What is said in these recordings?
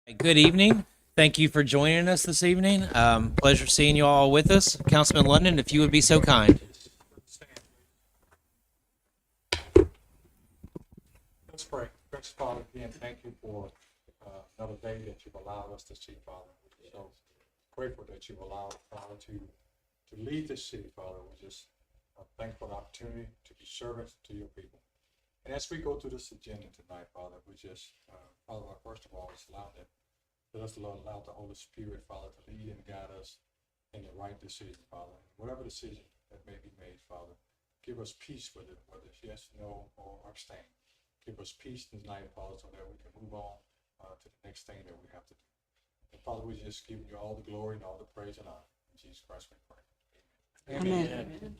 Good evening. Thank you for joining us this evening. Pleasure seeing you all with us. Councilman London, if you would be so kind. Let's pray. Gracious Father, again, thank you for another day that you've allowed us to see, Father. We're so grateful that you've allowed, Father, to lead this city, Father. We just thankful for the opportunity to be servants to your people. And as we go through this agenda tonight, Father, we just, Father, first of all, just let us allow the Holy Spirit, Father, to lead and guide us in the right decision, Father. Whatever decision that may be made, Father, give us peace with it, whether it's yes, no, or abstain. Give us peace tonight, Father, so that we can move on to the next thing that we have to do. And Father, we just give you all the glory and all the praise and honor. In Jesus Christ we pray. Amen. Amen.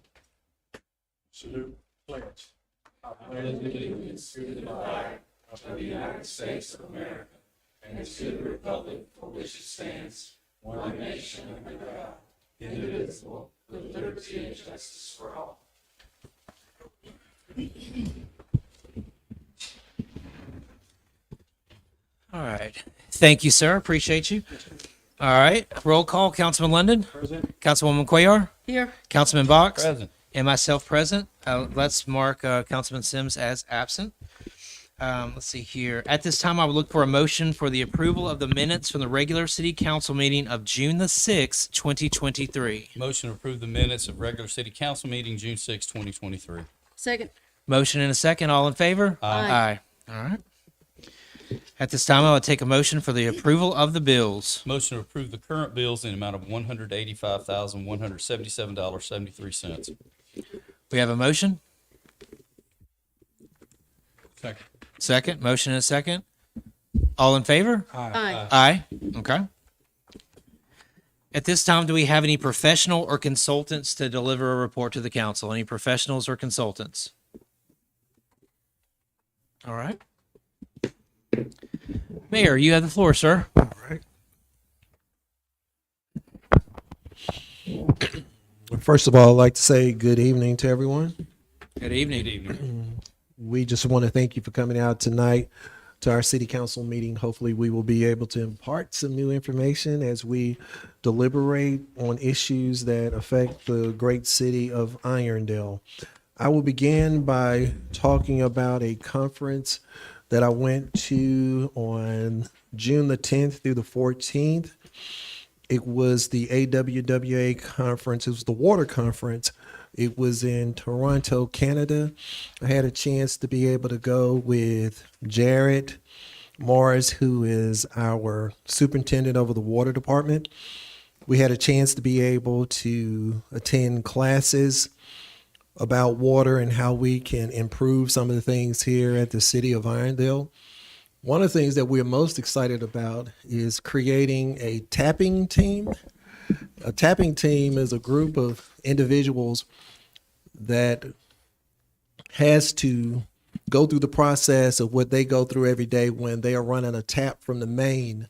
Salute, pledge. I pledge allegiance to the flag of the United States of America and to the republic for which it stands, one nation under God, indivisible, with liberty and justice for all. All right. Thank you, sir. Appreciate you. All right. Roll call. Councilman London. Present. Councilwoman Cuellar. Here. Councilman Box. Present. And myself present. Let's mark Councilman Sims as absent. Let's see here. At this time, I would look for a motion for the approval of the minutes from the regular city council meeting of June the 6th, 2023. Motion to approve the minutes of regular city council meeting June 6, 2023. Second. Motion and a second. All in favor? Aye. All right. At this time, I would take a motion for the approval of the bills. Motion to approve the current bills in the amount of $185,177.73. We have a motion. Second. Second. Motion and a second. All in favor? Aye. Aye. Okay. At this time, do we have any professional or consultants to deliver a report to the council? Any professionals or consultants? All right. Mayor, you have the floor, sir. All right. First of all, I'd like to say good evening to everyone. Good evening. Good evening. We just want to thank you for coming out tonight to our city council meeting. Hopefully we will be able to impart some new information as we deliberate on issues that affect the great city of Irondale. I will begin by talking about a conference that I went to on June the 10th through the 14th. It was the AWWA conference. It was the water conference. It was in Toronto, Canada. I had a chance to be able to go with Jared Morris, who is our superintendent over the water department. We had a chance to be able to attend classes about water and how we can improve some of the things here at the city of Irondale. One of the things that we're most excited about is creating a tapping team. A tapping team is a group of individuals that has to go through the process of what they go through every day when they are running a tap from the main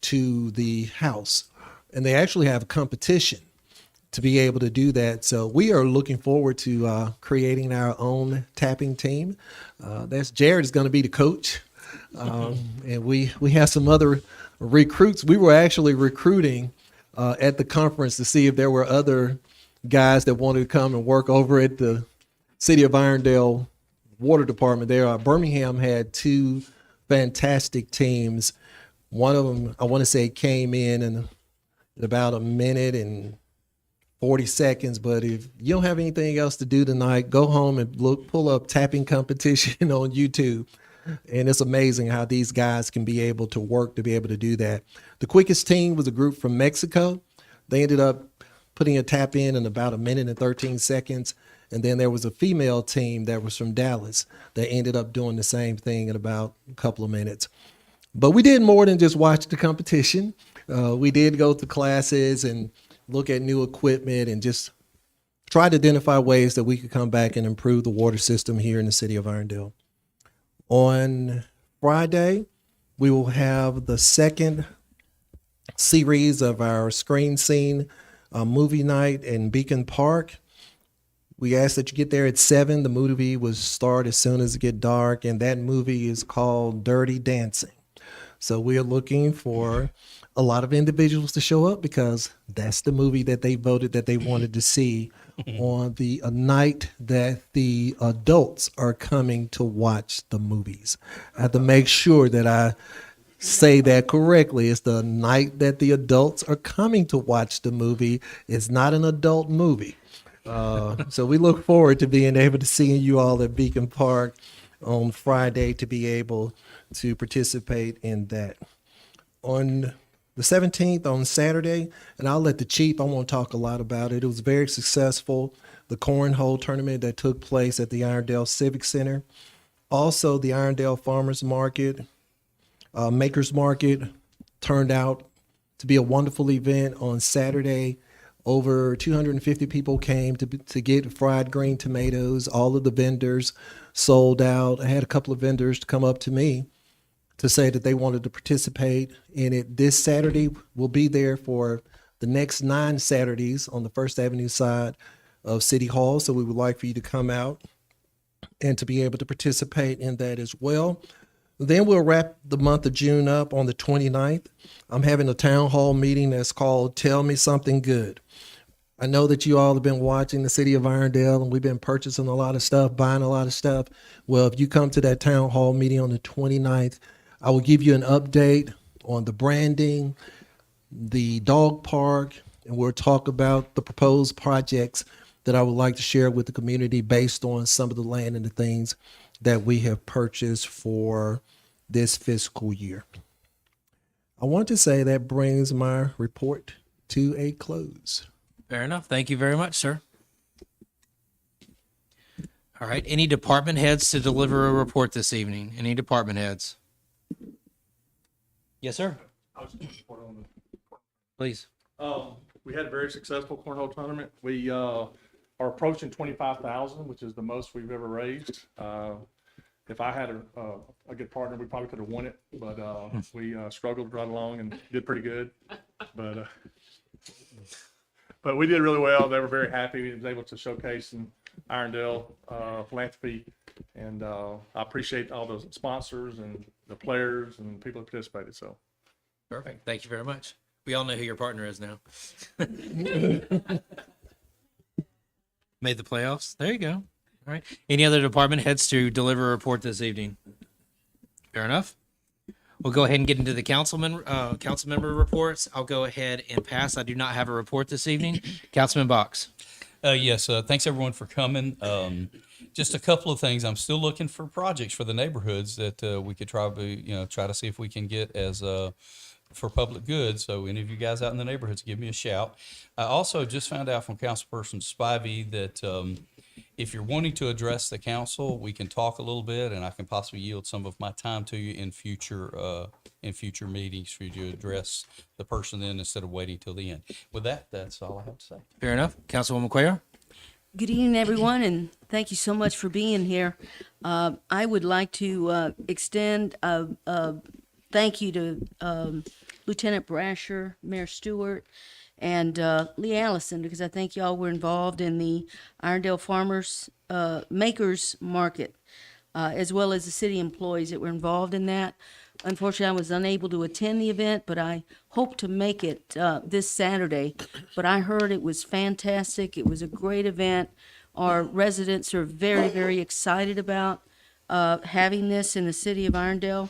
to the house. And they actually have a competition to be able to do that. So we are looking forward to creating our own tapping team. That's Jared is going to be the coach. And we have some other recruits. We were actually recruiting at the conference to see if there were other guys that wanted to come and work over at the City of Irondale Water Department there. Birmingham had two fantastic teams. One of them, I want to say, came in about a minute and 40 seconds. But if you don't have anything else to do tonight, go home and pull up tapping competition on YouTube. And it's amazing how these guys can be able to work to be able to do that. The quickest team was a group from Mexico. They ended up putting a tap in about a minute and 13 seconds. And then there was a female team that was from Dallas that ended up doing the same thing in about a couple of minutes. But we did more than just watch the competition. We did go to classes and look at new equipment and just try to identify ways that we could come back and improve the water system here in the city of Irondale. On Friday, we will have the second series of our Screen Scene movie night in Beacon Park. We ask that you get there at 7. The movie will start as soon as it get dark, and that movie is called Dirty Dancing. So we are looking for a lot of individuals to show up because that's the movie that they voted that they wanted to see on the a night that the adults are coming to watch the movies. I have to make sure that I say that correctly. It's the night that the adults are coming to watch the movie. It's not an adult movie. So we look forward to being able to seeing you all at Beacon Park on Friday to be able to participate in that. On the 17th, on Saturday, and I'll let the chief, I won't talk a lot about it. It was very successful, the cornhole tournament that took place at the Irondale Civic Center. Also, the Irondale Farmers Market, Makers Market turned out to be a wonderful event on Saturday. Over 250 people came to get fried green tomatoes. All of the vendors sold out. I had a couple of vendors come up to me to say that they wanted to participate in it. This Saturday, we'll be there for the next 9 Saturdays on the First Avenue side of City Hall. So we would like for you to come out and to be able to participate in that as well. Then we'll wrap the month of June up on the 29th. I'm having a town hall meeting that's called Tell Me Something Good. I know that you all have been watching the city of Irondale and we've been purchasing a lot of stuff, buying a lot of stuff. Well, if you come to that town hall meeting on the 29th, I will give you an update on the branding, the dog park, and we'll talk about the proposed projects that I would like to share with the community based on some of the land and the things that we have purchased for this fiscal year. I want to say that brings my report to a close. Fair enough. Thank you very much, sir. All right. Any department heads to deliver a report this evening? Any department heads? Yes, sir. I was going to report on Please. we had a very successful cornhole tournament. We are approaching 25,000, which is the most we've ever raised. If I had a good partner, we probably could have won it, but we struggled right along and did pretty good. But we did really well. They were very happy. We was able to showcase in Irondale philanthropy, and I appreciate all those sponsors and the players and people who participated. So. Perfect. Thank you very much. We all know who your partner is now. Made the playoffs. There you go. All right. Any other department heads to deliver a report this evening? Fair enough. We'll go ahead and get into the council member reports. I'll go ahead and pass. I do not have a report this evening. Councilman Box. Yes, thanks everyone for coming. Just a couple of things. I'm still looking for projects for the neighborhoods that we could try to see if we can get as for public good. So any of you guys out in the neighborhoods, give me a shout. I also just found out from Councilperson Spivey that if you're wanting to address the council, we can talk a little bit, and I can possibly yield some of my time to you in future meetings for you to address the person then instead of waiting till the end. With that, that's all I have to say. Fair enough. Councilwoman Cuellar. Good evening, everyone, and thank you so much for being here. I would like to extend a thank you to Lieutenant Brasher, Mayor Stewart, and Lee Allison, because I think y'all were involved in the Irondale Farmers Makers Market, as well as the city employees that were involved in that. Unfortunately, I was unable to attend the event, but I hope to make it this Saturday. But I heard it was fantastic. It was a great event. Our residents are very, very excited about having this in the city of Irondale.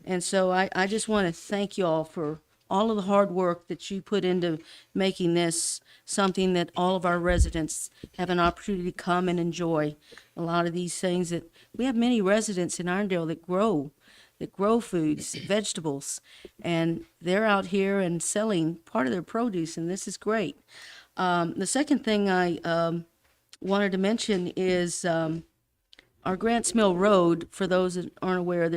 And so I just want to thank y'all for all of the hard work that you put into making this something that all of our residents have an opportunity to come and enjoy. A lot of these things that we have many residents in Irondale that grow foods, vegetables, and they're out here and selling part of their produce, and this is great. The second thing I wanted to mention is our Grants Mill Road. For those that aren't aware,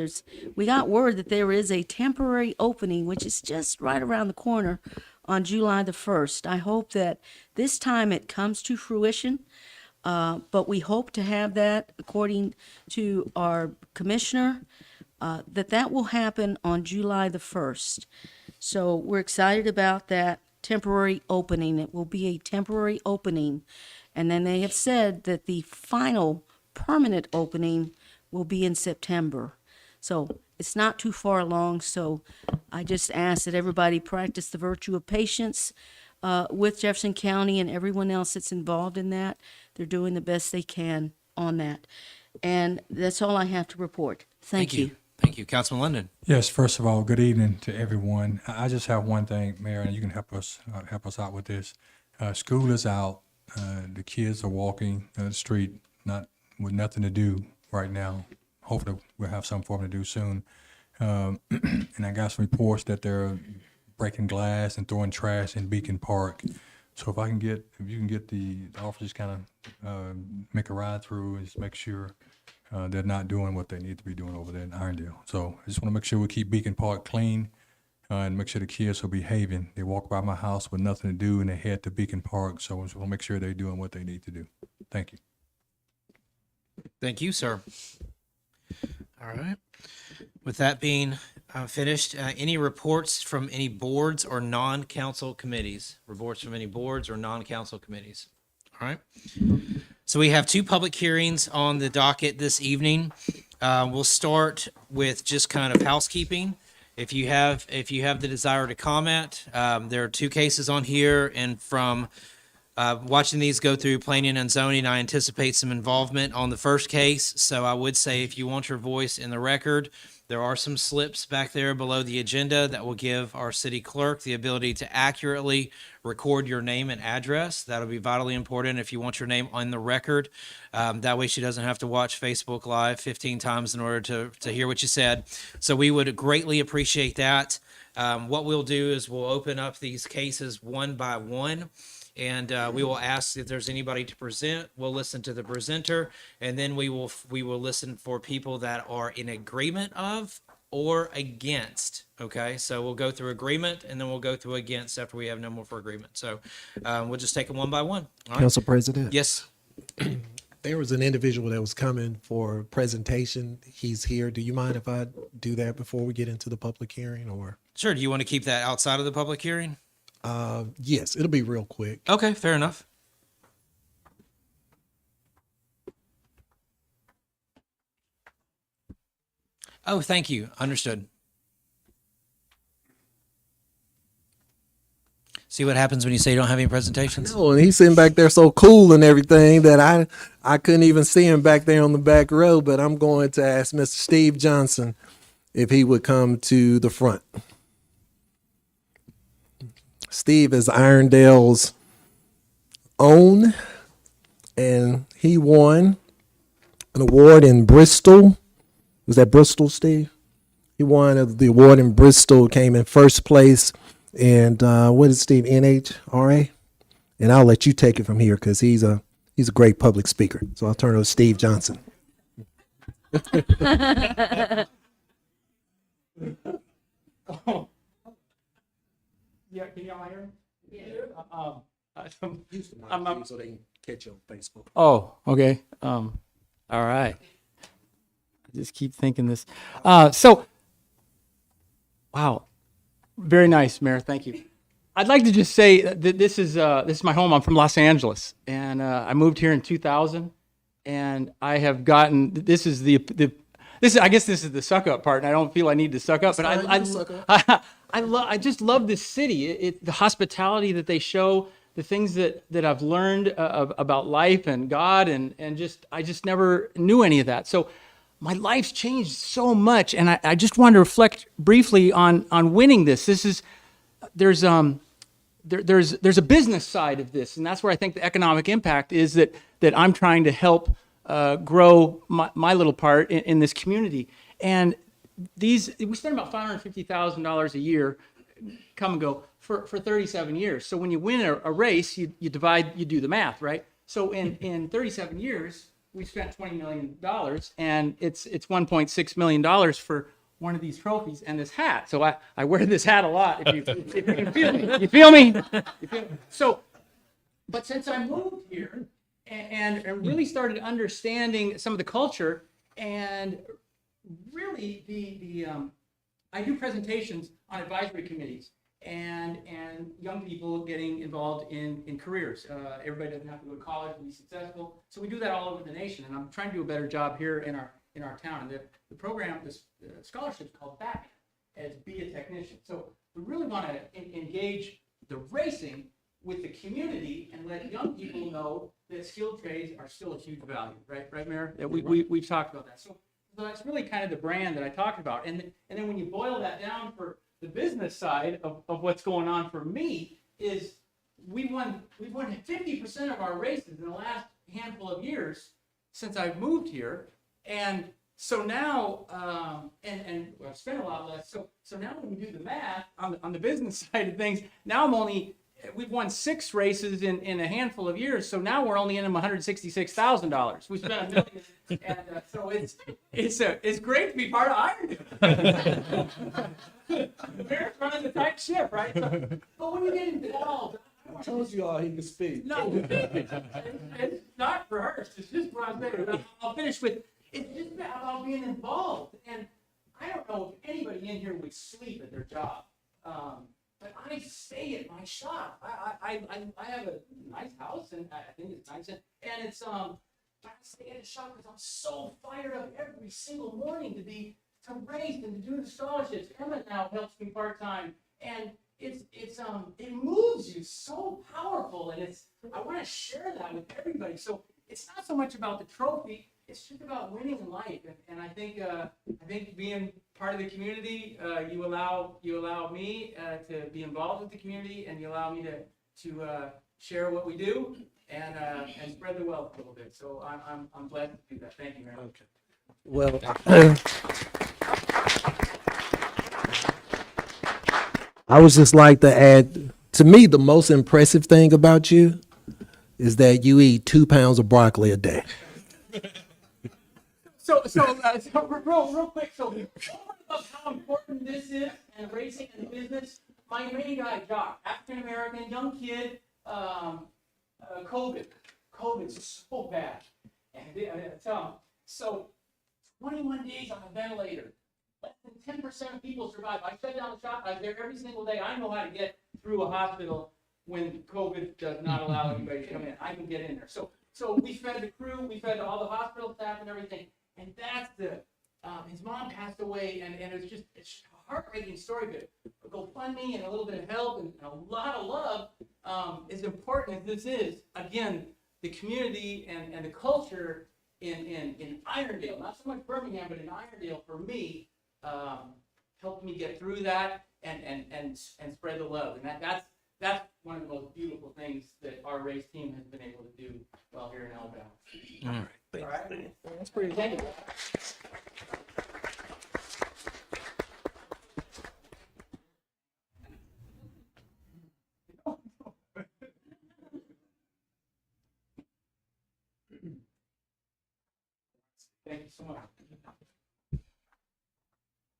we got word that there is a temporary opening, which is just right around the corner on July the 1st. I hope that this time it comes to fruition, but we hope to have that, according to our commissioner, that will happen on July the 1st. So we're excited about that temporary opening. It will be a temporary opening. And then they have said that the final permanent opening will be in September. So it's not too far along. So I just ask that everybody practice the virtue of patience with Jefferson County and everyone else that's involved in that. They're doing the best they can on that. And that's all I have to report. Thank you. Thank you, Councilman London. Yes, first of all, good evening to everyone. I just have one thing, Mayor, and you can help us out with this. School is out. The kids are walking the street, not with nothing to do right now. Hopefully, we'll have something for them to do soon. And I got some reports that they're breaking glass and throwing trash in Beacon Park. So if you can get the officers kind of make a ride through and just make sure they're not doing what they need to be doing over there in Irondale. So I just want to make sure we keep Beacon Park clean and make sure the kids are behaving. They walk by my house with nothing to do and they head to Beacon Park. So I just want to make sure they're doing what they need to do. Thank you. Thank you, sir. All right. With that being finished, any reports from any boards or non-council committees? Reports from any boards or non-council committees? All right. So we have two public hearings on the docket this evening. We'll start with just kind of housekeeping. If you have the desire to comment, there are two cases on here, and from watching these go through planning and zoning, I anticipate some involvement on the first case. So I would say if you want your voice in the record, there are some slips back there below the agenda that will give our city clerk the ability to accurately record your name and address. That'll be vitally important if you want your name on the record. That way she doesn't have to watch Facebook Live 15 times in order to hear what you said. So we would greatly appreciate that. What we'll do is we'll open up these cases one by one. And we will ask if there's anybody to present. We'll listen to the presenter, and then we will listen for people that are in agreement of or against. Okay, so we'll go through agreement, and then we'll go through against after we have no more for agreement. So we'll just take them one by one. All right? Council President. Yes. There was an individual that was coming for a presentation. He's here. Do you mind if I do that before we get into the public hearing, or? Sure. Do you want to keep that outside of the public hearing? Yes, it'll be real quick. Okay, fair enough. Oh, thank you. Understood. See what happens when you say you don't have any presentations? Oh, and he's sitting back there so cool and everything that I couldn't even see him back there on the back row, but I'm going to ask Mr. Steve Johnson if he would come to the front. Steve is Irondale's own, and he won an award in Bristol. Was that Bristol, Steve? He won the award in Bristol, came in first place, and what is Steve, NHRA? And I'll let you take it from here because he's a great public speaker. So I'll turn it over to Steve Johnson. Yeah, can y'all hear me? Yeah. So they can catch you on Facebook. Oh, okay. All right. I just keep thinking this. Wow. Very nice, Mayor. Thank you. I'd like to just say that this is my home. I'm from Los Angeles, and I moved here in 2000, and I have gotten, this is I guess this is the suck up part, and I don't feel I need to suck up, but I just love this city. The hospitality that they show, the things that I've learned about life and God, and I just never knew any of that. So my life's changed so much, and I just wanted to reflect briefly on winning this. There's a business side of this, and that's where I think the economic impact is that I'm trying to help grow my little part in this community. And we spend about $550,000 a year, come and go, for 37 years. So when you win a race, you divide, you do the math, right? So in 37 years, we spent $20 million, and it's $1.6 million for one of these trophies and this hat. So I wear this hat a lot, if you can feel me. You feel me? So, but since I moved here and really started understanding some of the culture, and really I do presentations on advisory committees and young people getting involved in careers. Everybody doesn't have to go to college to be successful. So we do that all over the nation, and I'm trying to do a better job here in our in our town. And the program, this scholarship is called Batman, as Be a Technician. So we really want to engage the racing with the community and let young people know that skilled trades are still a huge value, right, Mayor? That we've talked about that. So that's really kind of the brand that I talked about. And then when you boil that down for the business side of what's going on for me is we've won 50% of our races in the last handful of years since I've moved here. And so now, and I've spent a lot less. So now when we do the math on the business side of things, now we've won 6 races in a handful of years. So now we're only in them $166,000. We spent $1 million, and so it's great to be part of Iron. Mayor's running the tight ship, right? But when you get involved, I told you all he could speak. no, it's not for her. It's just what I'm saying. I'll finish with. It's just about being involved, and I don't know if anybody in here would sleep at their job. But I stay at my shop. I have a nice house, and I think it's nice, and it's I stay at a shop because I'm so fired up every single morning to race and to do the scholarships. Emma now helps me part time, and it moves you so powerful, and I want to share that with everybody. So it's not so much about the trophy. It's just about winning in life, and I think being part of the community, you allow me to be involved with the community, and you allow me to share what we do and spread the wealth a little bit. So I'm glad to do that. Thank you, Mayor. Okay. Well, I would just like to add, to me, the most impressive thing about you is that you eat 2 pounds of broccoli a day. So real quick, so about how important this is and racing and business. My main guy, Jock, African American, young kid, COVID's so bad. And so 21 days on a ventilator. Less than 10% of people survive. I shut down the shop. I was there every single day. I know how to get through a hospital when COVID does not allow anybody to come in. I can get in there. So we fed the crew, we fed all the hospital staff and everything. And that's his mom passed away, and it's a heartbreaking story, but GoFundMe and a little bit of help and a lot of love, as important as this is, again, the community and the culture in Irondale, not so much Birmingham, but in Irondale, for me, helped me get through that and spread the love. And that's one of the most beautiful things that our race team has been able to do while here in Alabama. All right. That's pretty thank you. Thank you so much.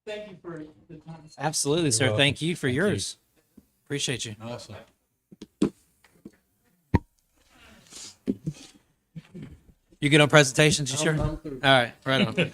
Thank you for the time. Absolutely, sir. welcome. Thank you for Thank you. yours. Appreciate you. Awesome. You good on presentations? You sure? All right, right on.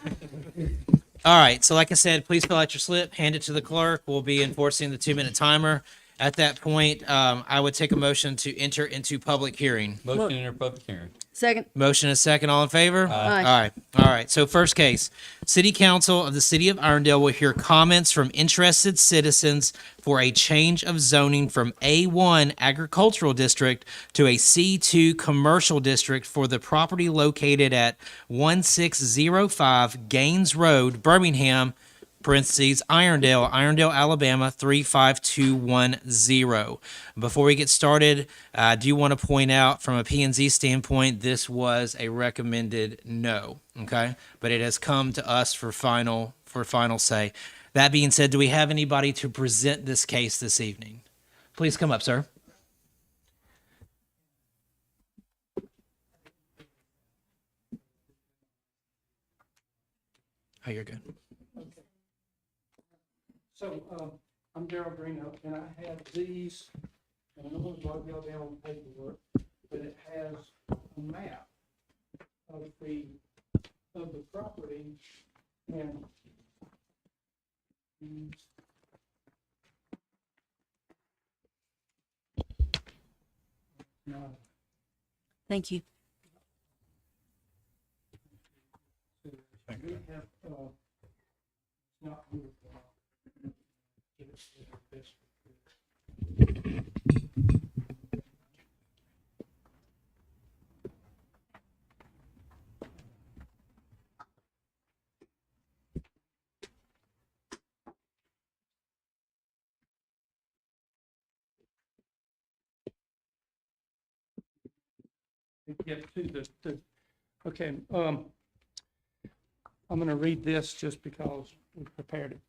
All right, so like I said, please fill out your slip, hand it to the clerk. We'll be enforcing the 2-minute timer. At that point, I would take a motion to enter into public hearing. Motion to enter public hearing. Second. Motion is second. All in favor? Aye. All right. So first case, City Council of the City of Irondale will hear comments from interested citizens for a change of zoning from A1 Agricultural District to a C2 Commercial District for the property located at 1605 Gaines Road, Birmingham, parentheses, Irondale, Alabama, 35210. Before we get started, I do want to point out from a P&Z standpoint, this was a recommended no, okay? But it has come to us for final say. That being said, do we have anybody to present this case this evening? Please come up, sir. Oh, you're good. So, I'm Darrell Greeno, and I have these, and I don't want to brought y'all down on paperwork, but it has a map of the property, and Thank you. we have, not beautiful. Give it to the best. Get to okay, I'm gonna read this just because we prepared it.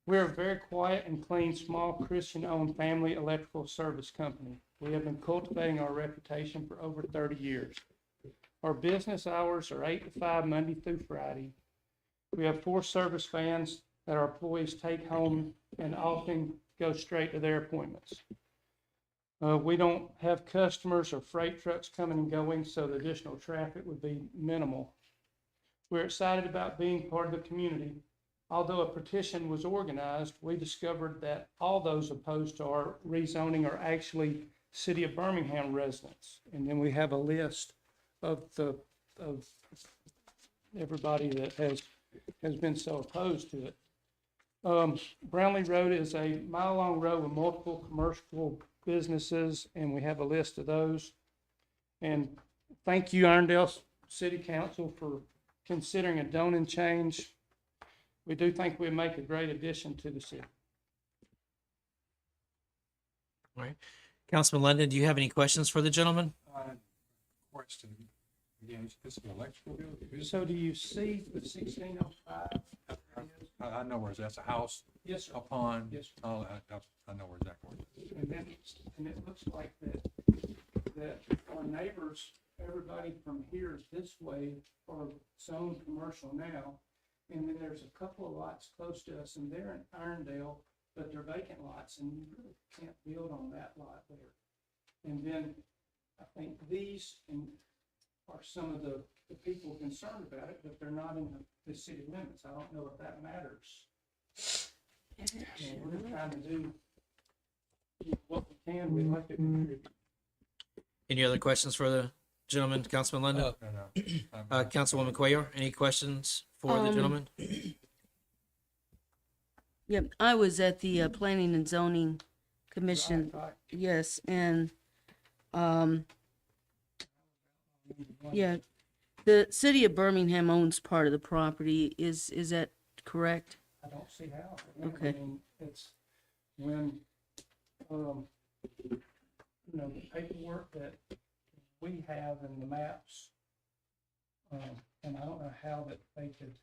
We're a very quiet and clean, small Christian-owned family electrical service company. We have been cultivating our reputation for over 30 years. Our business hours are 8 to 5, Monday through Friday. We have 4 service vans that our employees take home and often go straight to their appointments. We don't have customers or freight trucks coming and going, so the additional traffic would be minimal. We're excited about being part of the community. Although a petition was organized, we discovered that all those opposed to our rezoning are actually City of Birmingham residents. And then we have a list of everybody that has been so opposed to it. Brownlee Road is a mile-long road with multiple commercial businesses, and we have a list of those. And thank you, Irondale City Council, for considering a zoning change. We do think we make a great addition to the city. All right. Councilman London, do you have any questions for the gentleman? Question, again, is this an electrical building? So do you see the 1605? I know where it's, that's a house, Yes, sir. a pond. Yes, sir. Oh, I know where exactly where it is. And it looks like that our neighbors, everybody from here this way are zone commercial now. And then there's a couple of lots close to us, and they're in Irondale, but they're vacant lots, and you really can't build on that lot there. And then I think these are some of the people concerned about it, but they're not in the city limits. I don't know if that matters. We're trying to do what we can. We'd like to contribute. Any other questions for the gentleman, Councilman London? No. Councilwoman Cuellar, any questions for the gentleman? Yep, I was at the Planning and Zoning Commission, Right. yes, and, yeah, the city of Birmingham owns part of the property, is that correct? I don't see how. Okay. I mean, it's when, the paperwork that we have and the maps, and I don't know how that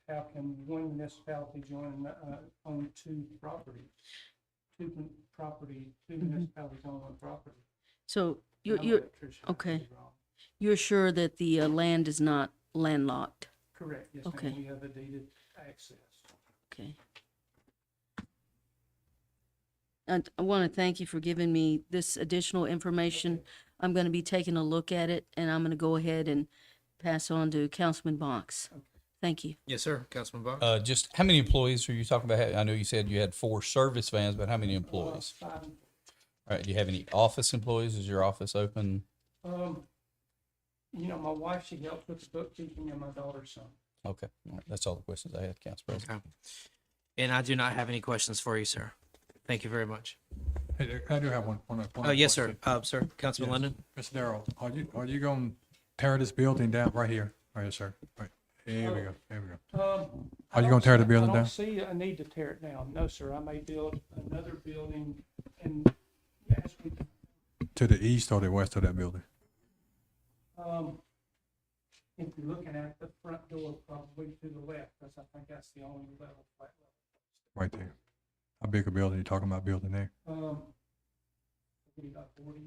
how can one municipality join, own two properties? Two municipalities own one property. So I'm an you're, electrician, I could okay. be wrong. you're sure that the land is not landlocked? Correct, yes, Okay. ma'am, we have a deeded access. Okay. And I want to thank you for giving me this additional information. I'm going to be taking a look at it, and I'm going to go ahead and pass on to Councilman Box. Thank you. Yes, sir. Councilman Box? Just how many employees are you talking about? I know you said you had 4 service vans, but how many employees? 5 All right. Do you have any office employees? Is your office open? My wife, she helps with the bookkeeping, and my daughter's son. Okay. All right. That's all the questions I had, Council President. Okay. And I do not have any questions for you, sir. Thank you very much. Hey, I do have one. Yes, sir. Sir, Councilman Yes. London? Mr. Darrell, are you going to tear this building down right here? Right here, sir. Right. Here we go. Here we go. I Are you don't gonna tear the see- building I down? don't see a need to tear it down. No, sir. I may build another building and as we, To the east or the west of that building? if you're looking at the front door, probably to the left, because I think that's the only level, flat Right there. How big a building you talking about building there? level. Maybe about 40.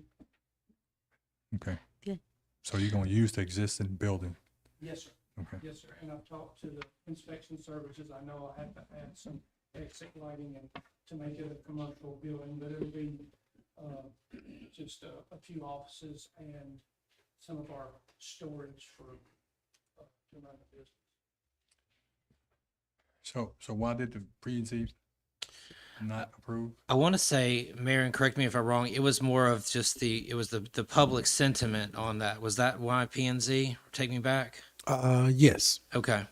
Okay. Good. So you're gonna use the existing building? Yes, sir. Okay. Yes, sir. And I've talked to the inspection services. I know I have to add some exit lighting and to make it a commercial building, but it'll be just a few offices and some of our storage for to run the business. So why did the P&Z not approve? I want to say, Mayor, and correct me if I'm wrong, it was more of just it was the public sentiment on that. Was that why P&Z? Take me back? Yes. Okay.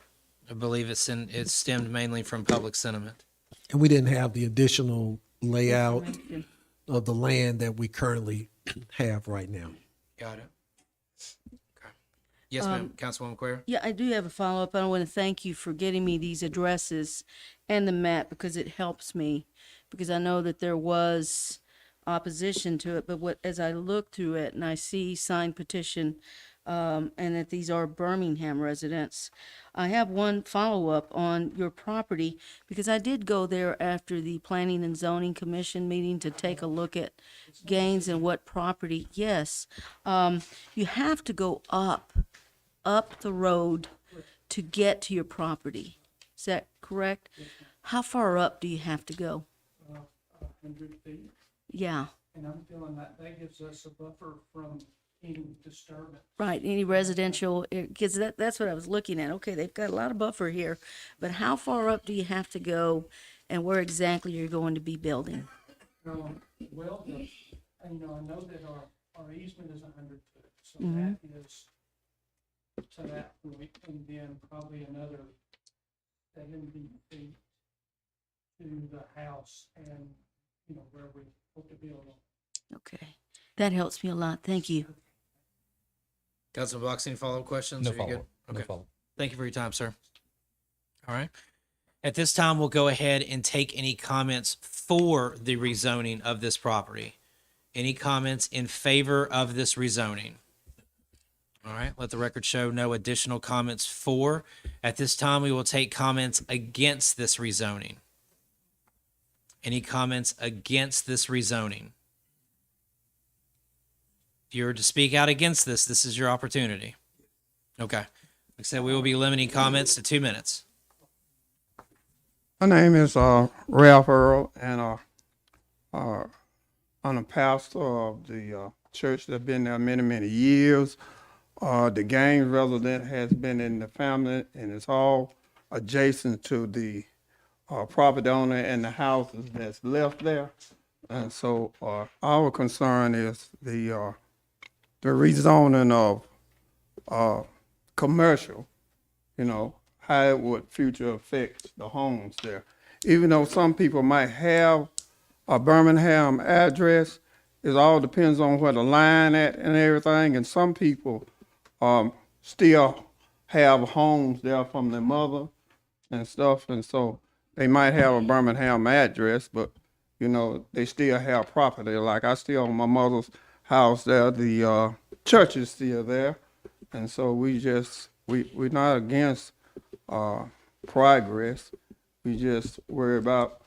I believe it stemmed mainly from public sentiment. And we didn't have the additional layout Information. of the land that we currently have right now. Got it. Okay. Yes, ma'am. Councilwoman Queer. Yeah, I do have a follow-up. I want to thank you for getting me these addresses and the map because it helps me. Because I know that there was opposition to it, but as I look through it and I see signed petition, and that these are Birmingham residents, I have one follow-up on your property because I did go there after the Planning and Zoning Commission meeting to take a look at gains and what property. Yes, you have to go up the road to get to your property. Is that correct? How far up do you have to go? 100 feet, Yeah, and I'm feeling that gives us a buffer from any disturbance. right. Any residential, because that's what I was looking at. Okay, they've got a lot of buffer here, but how far up do you have to go and where exactly you're going to be building? Well, I know that our easement is 100 foot, so that is to that point, and then probably another 70 feet to the house and, where we hope to build on. Okay, that helps me a lot. Thank you. Councilman Box, any follow-up questions? No Are you good? follow-up. No Okay. follow-up. Thank you for your time, sir. All right. At this time, we'll go ahead and take any comments for the rezoning of this property. Any comments in favor of this rezoning? All right, let the record show no additional comments for. At this time, we will take comments against this rezoning. Any comments against this rezoning? If you're to speak out against this, this is your opportunity. Okay. Like I said, we will be limiting comments to 2 minutes. My name is Ralph Earl, and I'm a pastor of the church that's been there many, many years. The Gaines resident has been in the family, and it's all adjacent to the property owner and the houses that's left there. And so our concern is the rezoning of commercial, how it would future affect the homes there. Even though some people might have a Birmingham address, it all depends on where the line at and everything. And some people still have homes there from their mother and stuff. And so they might have a Birmingham address, but, they still have property. Like I still own my mother's house there. The church is still there. And so we're not against progress. We just worry about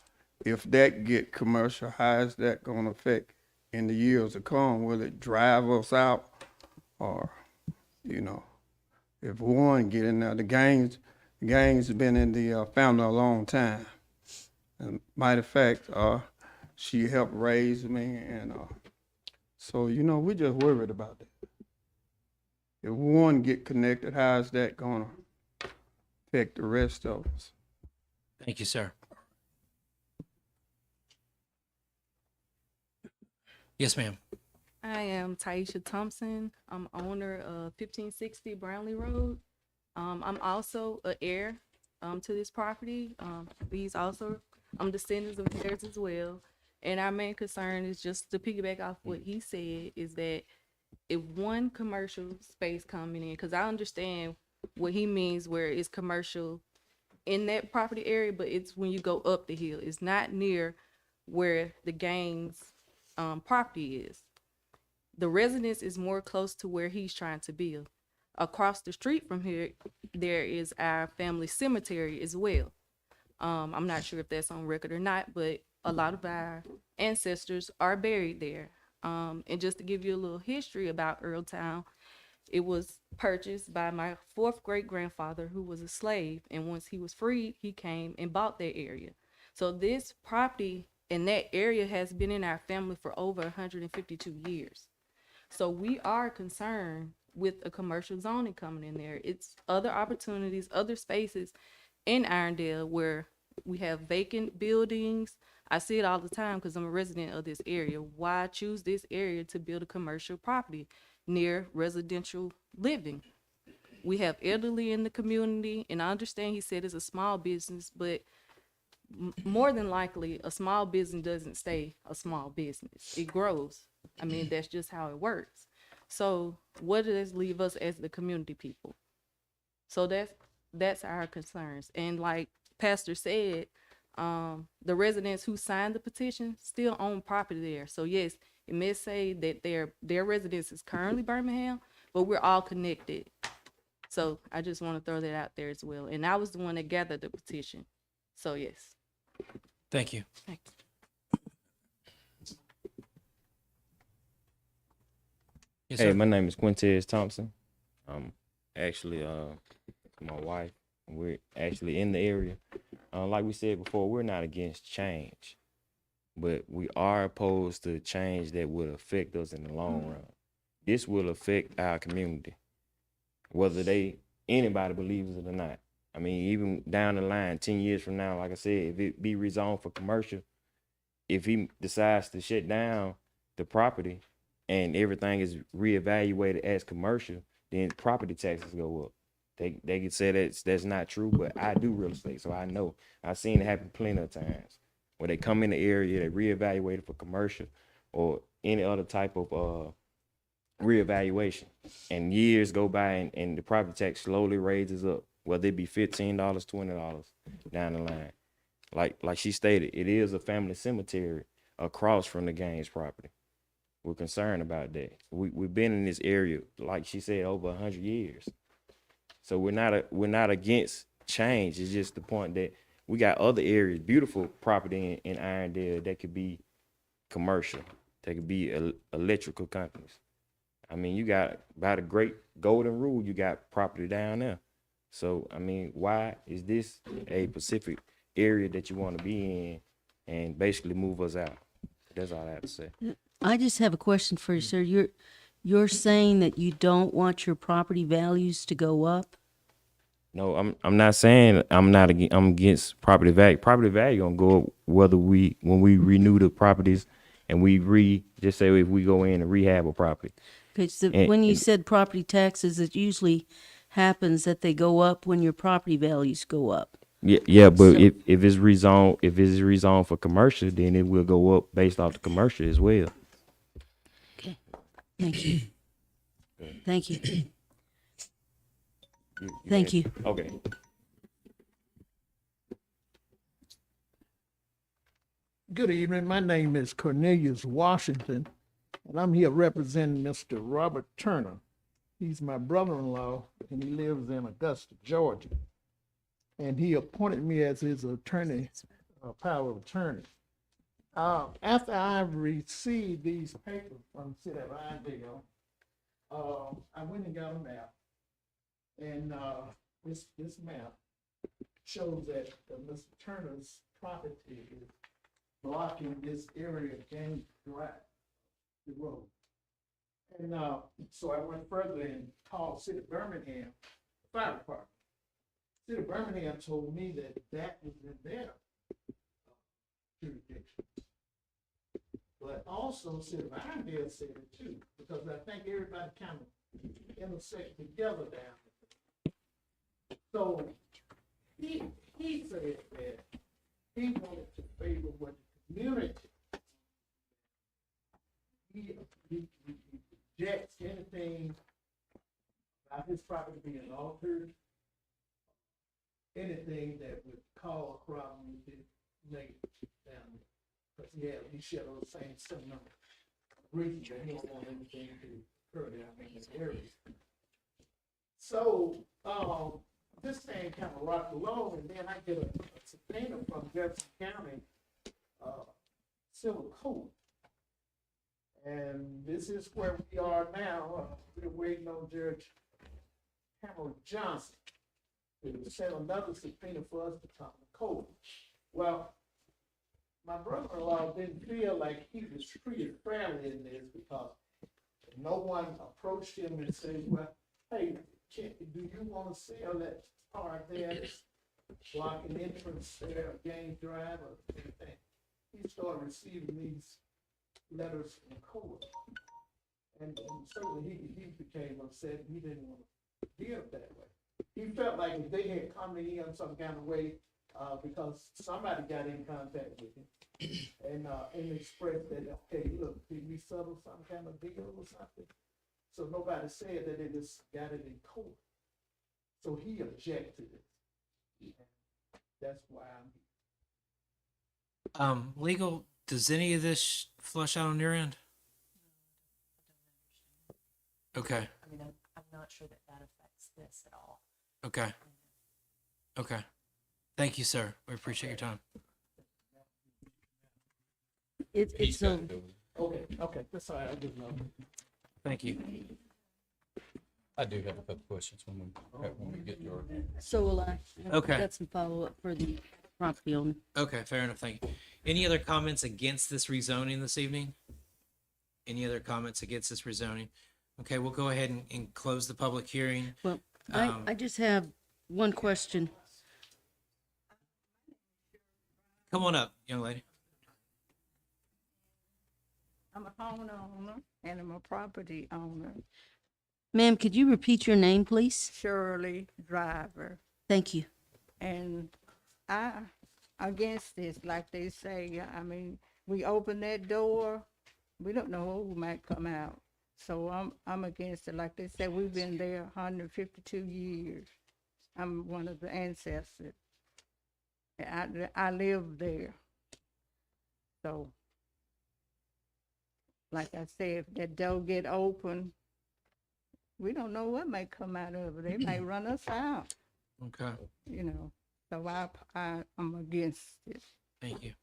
if that get commercial, how is that going to affect in the years to come? Will it drive us out? Or, if one get in there, the Gaines have been in the family a long time. And matter of fact, she helped raise me, and so we just worried about that. If one get connected, how is that gonna affect the rest of us? Thank you, sir. Yes, ma'am. I am Taisha Thompson. I'm owner of 1560 Brownlee Road. I'm also an heir to this property. I'm descendants of theirs as well. And our main concern is just to piggyback off what he said, is that if one commercial space coming in, because I understand what he means where it's commercial in that property area, but it's when you go up the hill. It's not near where the Gaines property is. The residence is more close to where he's trying to build. Across the street from here, there is our family cemetery as well. I'm not sure if that's on record or not, but a lot of our ancestors are buried there. And just to give you a little history about Earltown, it was purchased by my fourth great grandfather, who was a slave. And once he was freed, he came and bought that area. So this property in that area has been in our family for over 152 years. So we are concerned with a commercial zoning coming in there. It's other opportunities, other spaces in Irondale where we have vacant buildings. I see it all the time because I'm a resident of this area. Why choose this area to build a commercial property near residential living? we have elderly in the community, and I understand he said it's a small business, but more than likely, a small business doesn't stay a small business. It grows. I mean, that's just how it works. So what does leave us as the community people? So that's our concerns. And like Pastor said, the residents who signed the petition still own property there. So yes, it may say that their residence is currently Birmingham, but we're all connected. So I just want to throw that out there as well. And I was the one that gathered the petition. So yes. Thank you. Thank you. Yes, Hey, sir. my name is Quintez Thompson. Actually, my wife, we're actually in the area. Like we said before, we're not against change, but we are opposed to change that would affect us in the long run. This will affect our community, whether anybody believes it or not. I mean, even down the line, 10 years from now, like I said, if it be rezoned for commercial, if he decides to shut down the property and everything is reevaluated as commercial, then property taxes go up. They can say that's not true, but I do real estate, so I know. I've seen it happen plenty of times where they come in the area, they reevaluate it for commercial or any other type of reevaluation, and years go by and the property tax slowly raises up, whether it be $15, $20 down the line. Like she stated, it is a family cemetery across from the Gaines property. We're concerned about that. We've been in this area, like she said, over 100 years. So we're not against change. It's just the point that we got other areas, beautiful property in Irondale that could be commercial. They could be electrical companies. I mean, you got by the great golden rule, you got property down there. So, I mean, why is this a specific area that you want to be in and basically move us out? That's all I have to say. I just have a question for you, sir. You're saying that you don't want your property values to go up? No, I'm not saying I'm against property value. Property value gonna go up when we renew the properties and just say if we go in and rehab a property. Because And- when you and- said property taxes, it usually happens that they go up when your property values go up. Yeah, but So- if it's rezoned for commercial, then it will go up based off the commercial as well. Okay. Thank you. Thank you. Thank you. Okay. Good evening. My name is Cornelius Washington, and I'm here representing Mr. Robert Turner. He's my brother-in-law, and he lives in Augusta, Georgia. And he appointed me as his attorney, power of attorney. After I received these papers from the city of Irondale, I went and got a map. And this map shows that Mr. Turner's property is blocking this area of Gaines Drive, the road. And so I went further and called City of Birmingham Fire Department. City of Birmingham told me that was in their jurisdiction. But also City of Irondale said it too, because I think everybody kind of intersect together down there. So he said that he wanted to favor what the community. He rejects anything about his property being altered, anything that would cause a problem with the neighbors down there. Because he share those same similar reasons that he don't want anything to occur down in this area. So, this thing kind of rocked along, and then I get a subpoena from Jefferson County Civil Court. And this is where we are now. We're waiting on Judge Cameron Johnson to send another subpoena for us to come to court. Well, my brother-in-law didn't feel like he was treated fairly in this because no one approached him and said, well, hey, do you want to sell that part there that's blocking entrance there, Gaines Drive or anything? He started receiving these letters from court. And certainly he became upset. He didn't want to live that way. He felt like if they had come to him some kind of way, because somebody got in contact with him and expressed that, okay, look, did we settle some kind of deal or something? So nobody said that they just got it in court. So he objected it. That's why I'm here. Legal, does any of this flush out on your end? Okay, I mean, I'm not sure that that affects this at all. okay, okay. Thank you, sir. We appreciate your time. It's so, Okay, that's all right, I just know. Thank you. I do have a couple questions when we get your. so will I. Okay. Got some follow-up for the property owner. Okay, fair enough. Thank you. Any other comments against this rezoning this evening? Any other comments against this rezoning? Okay, we'll go ahead and close the public hearing. Well, Um, I just have one question. Come on up, young lady. I'm a homeowner and I'm a property owner. Ma'am, could you repeat your name, please? Shirley Driver. Thank you. And I against this, like they say. I mean, we open that door, we don't know who might come out. So I'm against it. Like they said, we've been there 152 years. I'm one of the ancestors. I live there. So, like I said, if that door get open, we don't know what may come out of it. They may run us out, Okay, you know. So I'm against it. thank you.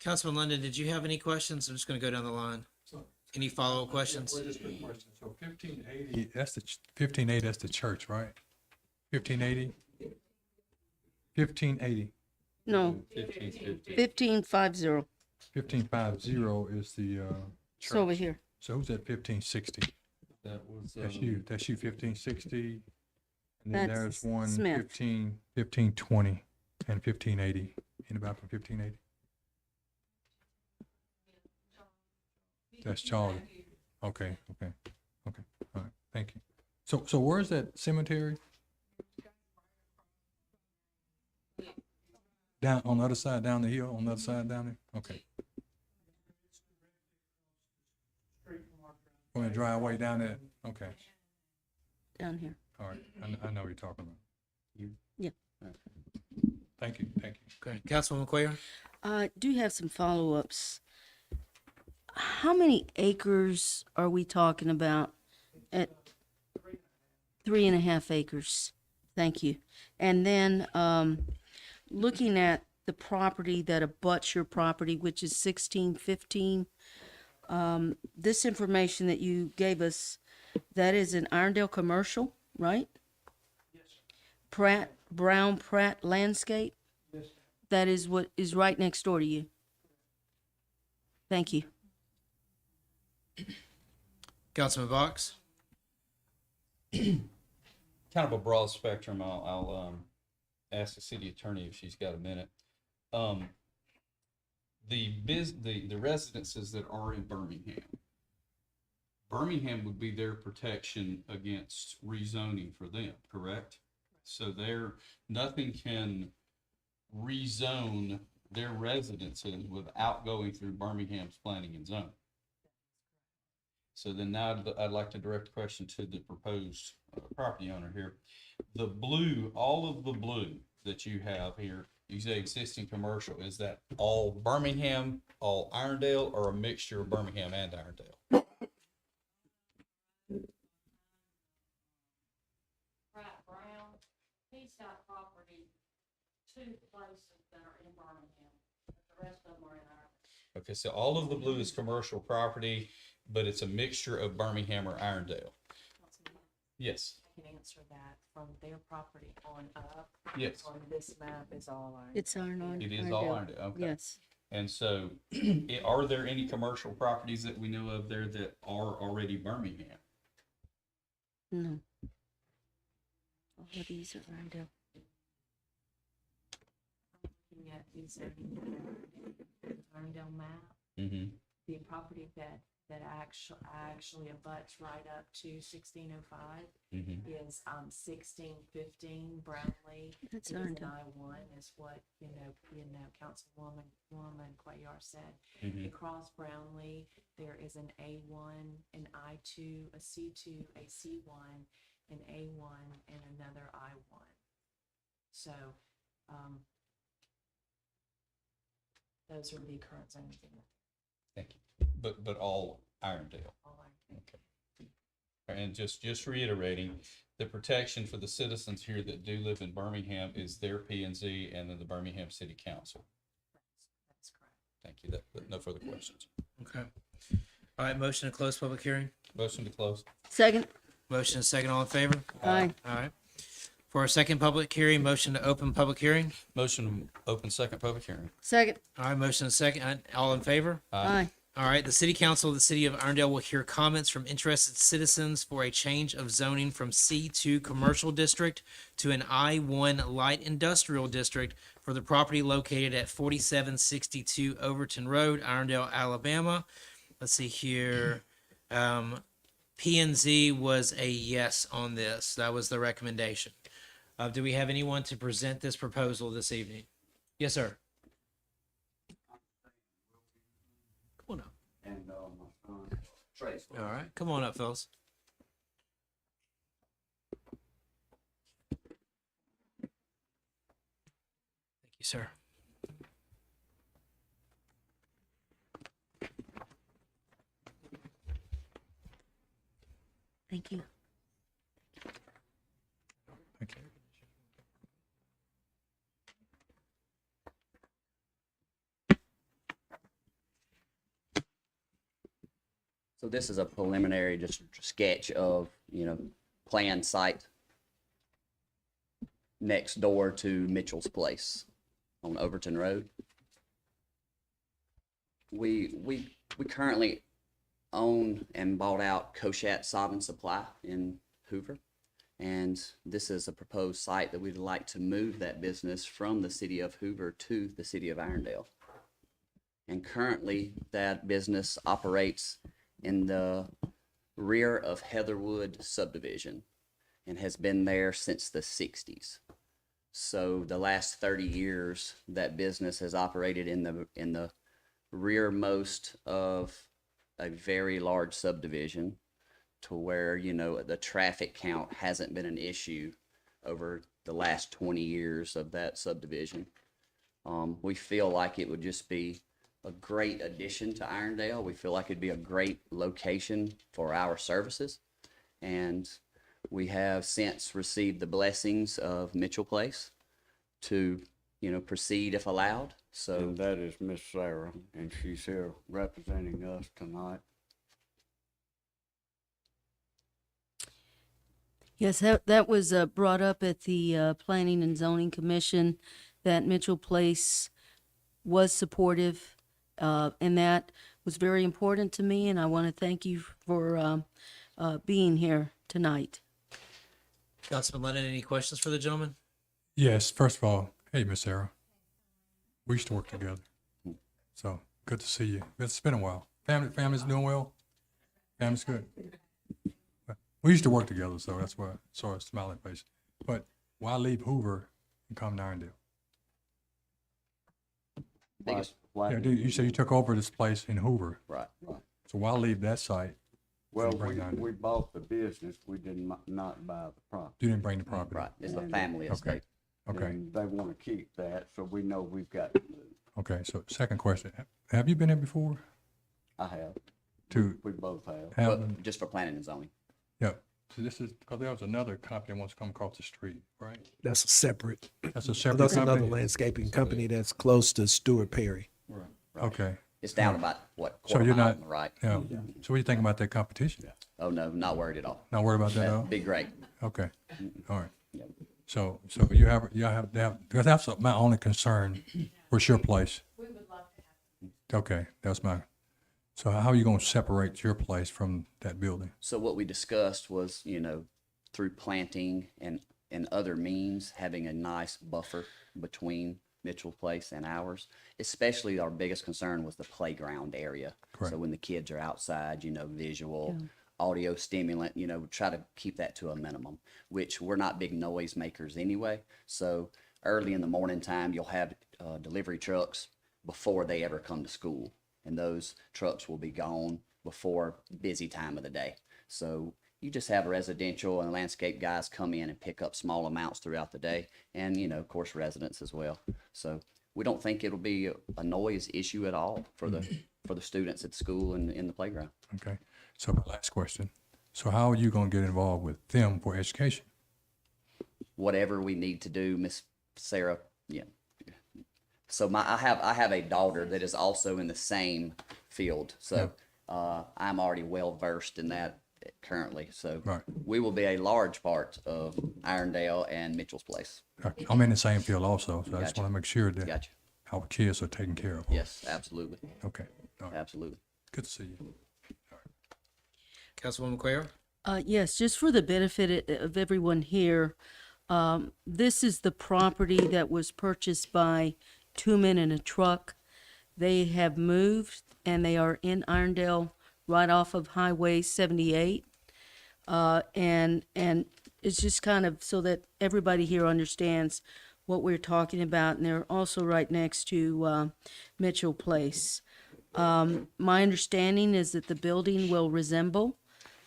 Councilman London, did you have any questions? I'm just going to go down the line. So- Any follow-up questions? Just a quick question. So 1580, That's the 1580. That's the church, right? 1580. 1580. No, 1550. 1550 is the It's over church. here. So who's at 1560? That was. That's you. That's you. 1560. And then That's there's one Smith. 1520 and 1580. Anybody from 1580? That's Charlie. Okay. All right. Thank you. So where's that cemetery? Down on the other side, down the hill, on the other side down there? Okay. Going to drive way down there? Okay. Down here. All right. I know what you're talking about. Yeah. Thank you. Okay, Councilwoman Quayle? Do have some follow-ups. How many acres are we talking about? At 3.5 acres. Thank you. And then, looking at the property that abuts your property, which is 1615, this information that you gave us, that is an Irondale commercial, right? Yes. Brown Pratt Landscape? Yes. That is what is right next door to you. Thank you. Councilman Box? Kind of a broad spectrum. I'll ask the city attorney if she's got a minute. The residences that are in Birmingham would be their protection against rezoning for them, correct? So nothing can rezone their residences without going through Birmingham's planning and zoning. So then now I'd like to direct a question to the proposed property owner here. The blue, all of the blue that you have here, you say existing commercial, is that all Birmingham, all Irondale, or a mixture of Birmingham and Irondale? Brown, he's got property, 2 places that are in Birmingham, but the rest of them are in Ireland. Okay, so all of the blue is commercial property, but it's a mixture of Birmingham or Irondale. Yes. I can answer that from their property on up. Yes. On this map is all Ireland. It's Irondale. It is all Irondale. Okay. Yes. And so, are there any commercial properties that we know of there that are already Birmingham? No. All of these are Irondale. Looking at these Irondale map, Mm-hmm. the property that that actually abuts right up to 1605 Mhm. is 1615 Brownlee. That's It is an Arndale. I-1 is what, Councilwoman Cuellar said. Mhm. Across Brownlee, there is an A1, an I2, a C2, a C1, an A1, and another I1. So, those are the current zones in it. Thank you. But all Irondale. All I- Okay. And just reiterating, the protection for the citizens here that do live in Birmingham is their P and Z and then the Birmingham City Council. That's correct. Thank you. That, no further questions. Okay. All right, motion to close public hearing. Motion to close. Second. Motion and second, all in favor? Aye. All right. For our second public hearing, motion to open public hearing. Motion to open second public hearing. Second. All right, motion and second, all in favor? Aye. All right, the City Council of the City of Irondale will hear comments from interested citizens for a change of zoning from C2 Commercial District to an I1 Light Industrial District for the property located at 4762 Overton Road, Irondale, Alabama. Let's see here. P&Z was a yes on this. That was the recommendation. Do we have anyone to present this proposal this evening? Yes, sir. Come on up. And my son Trace. All right, come on up, fellas. Thank you, sir. Thank you. Thank you. So this is a preliminary, just sketch of, planned site next door to Mitchell's Place on Overton Road. We currently own and bought out Koshat Sod and Supply in Hoover. And this is a proposed site that we'd like to move that business from the city of Hoover to the city of Irondale. And currently that business operates in the rear of Heatherwood subdivision and has been there since the 60s. So the last 30 years, that business has operated in the rearmost of a very large subdivision to where, the traffic count hasn't been an issue over the last 20 years of that subdivision. We feel like it would just be a great addition to Irondale. We feel like it'd be a great location for our services. And we have since received the blessings of Mitchell Place to, proceed if allowed. So And that is Miss Sarah, and she's here representing us tonight. Yes, that was brought up at the Planning and Zoning Commission, that Mitchell Place was supportive, and that was very important to me, and I want to thank you for being here tonight. Councilman Lennon, any questions for the gentleman? Yes, first of all, hey, Miss Sarah. We used to work together. So good to see you. It's been a while. Family's doing well? Family's good. We used to work together, so that's why I saw a smiling face. But why leave Hoover and come to Irondale? biggest, Yeah, dude, you said you took over this place in Hoover. right. So why leave that site? Well, and bring it on? we bought the business, we did not buy the property. You didn't bring the property. Right, it's a family Okay. estate. Okay. And they want to keep that, so we know we've got to move. Okay. So second question, have you been here before? I have, To we both have. have, But just for planning and zoning. yeah. So this is, because there was another company that wants to come across the street, right? That's a separate. That's a separate That's another company? landscaping company that's close to Stuart Perry. Right. Okay. It's down about, So quarter you're mile not, on the right. yeah. So what do you think about that competition? Oh, no, not worried at all. Not worried about that at all? That'd be great. Okay, all right. Yep. So you have, because that's my only concern with your place. We would love to have. Okay, that's my, so how are you gonna separate your place from that building? So what we discussed was, through planting and other means, having a nice buffer between Mitchell Place and ours. Especially our biggest concern was the playground area. Correct. So when the kids are outside, visual, audio stimulant, try to keep that to a minimum, which we're not big noise makers anyway. So early in the morning time, you'll have delivery trucks before they ever come to school. And those trucks will be gone before busy time of the day. So you just have residential and landscape guys come in and pick up small amounts throughout the day. And, of course, residents as well. So we don't think it'll be a noise issue at all for the students at school and in the playground. Okay. So my last question. So how are you going to get involved with them for education? Whatever we need to do, Miss Sarah, So I have a daughter that is also in the same field. So I'm already well versed in that currently. So Right. we will be a large part of Irondale and Mitchell's Place. I'm in the same field also, so I just Gotcha. want to make sure that Gotcha. our kids are taken care of. Yes, absolutely. Okay. All right. Absolutely. Good to see you. Councilwoman Quayle? Yes, just for the benefit of everyone here, this is the property that was purchased by two men in a truck. They have moved and they are in Irondale, right off of Highway 78. And it's just kind of so that everybody here understands what we're talking about. And they're also right next to Mitchell Place. My understanding is that the building will resemble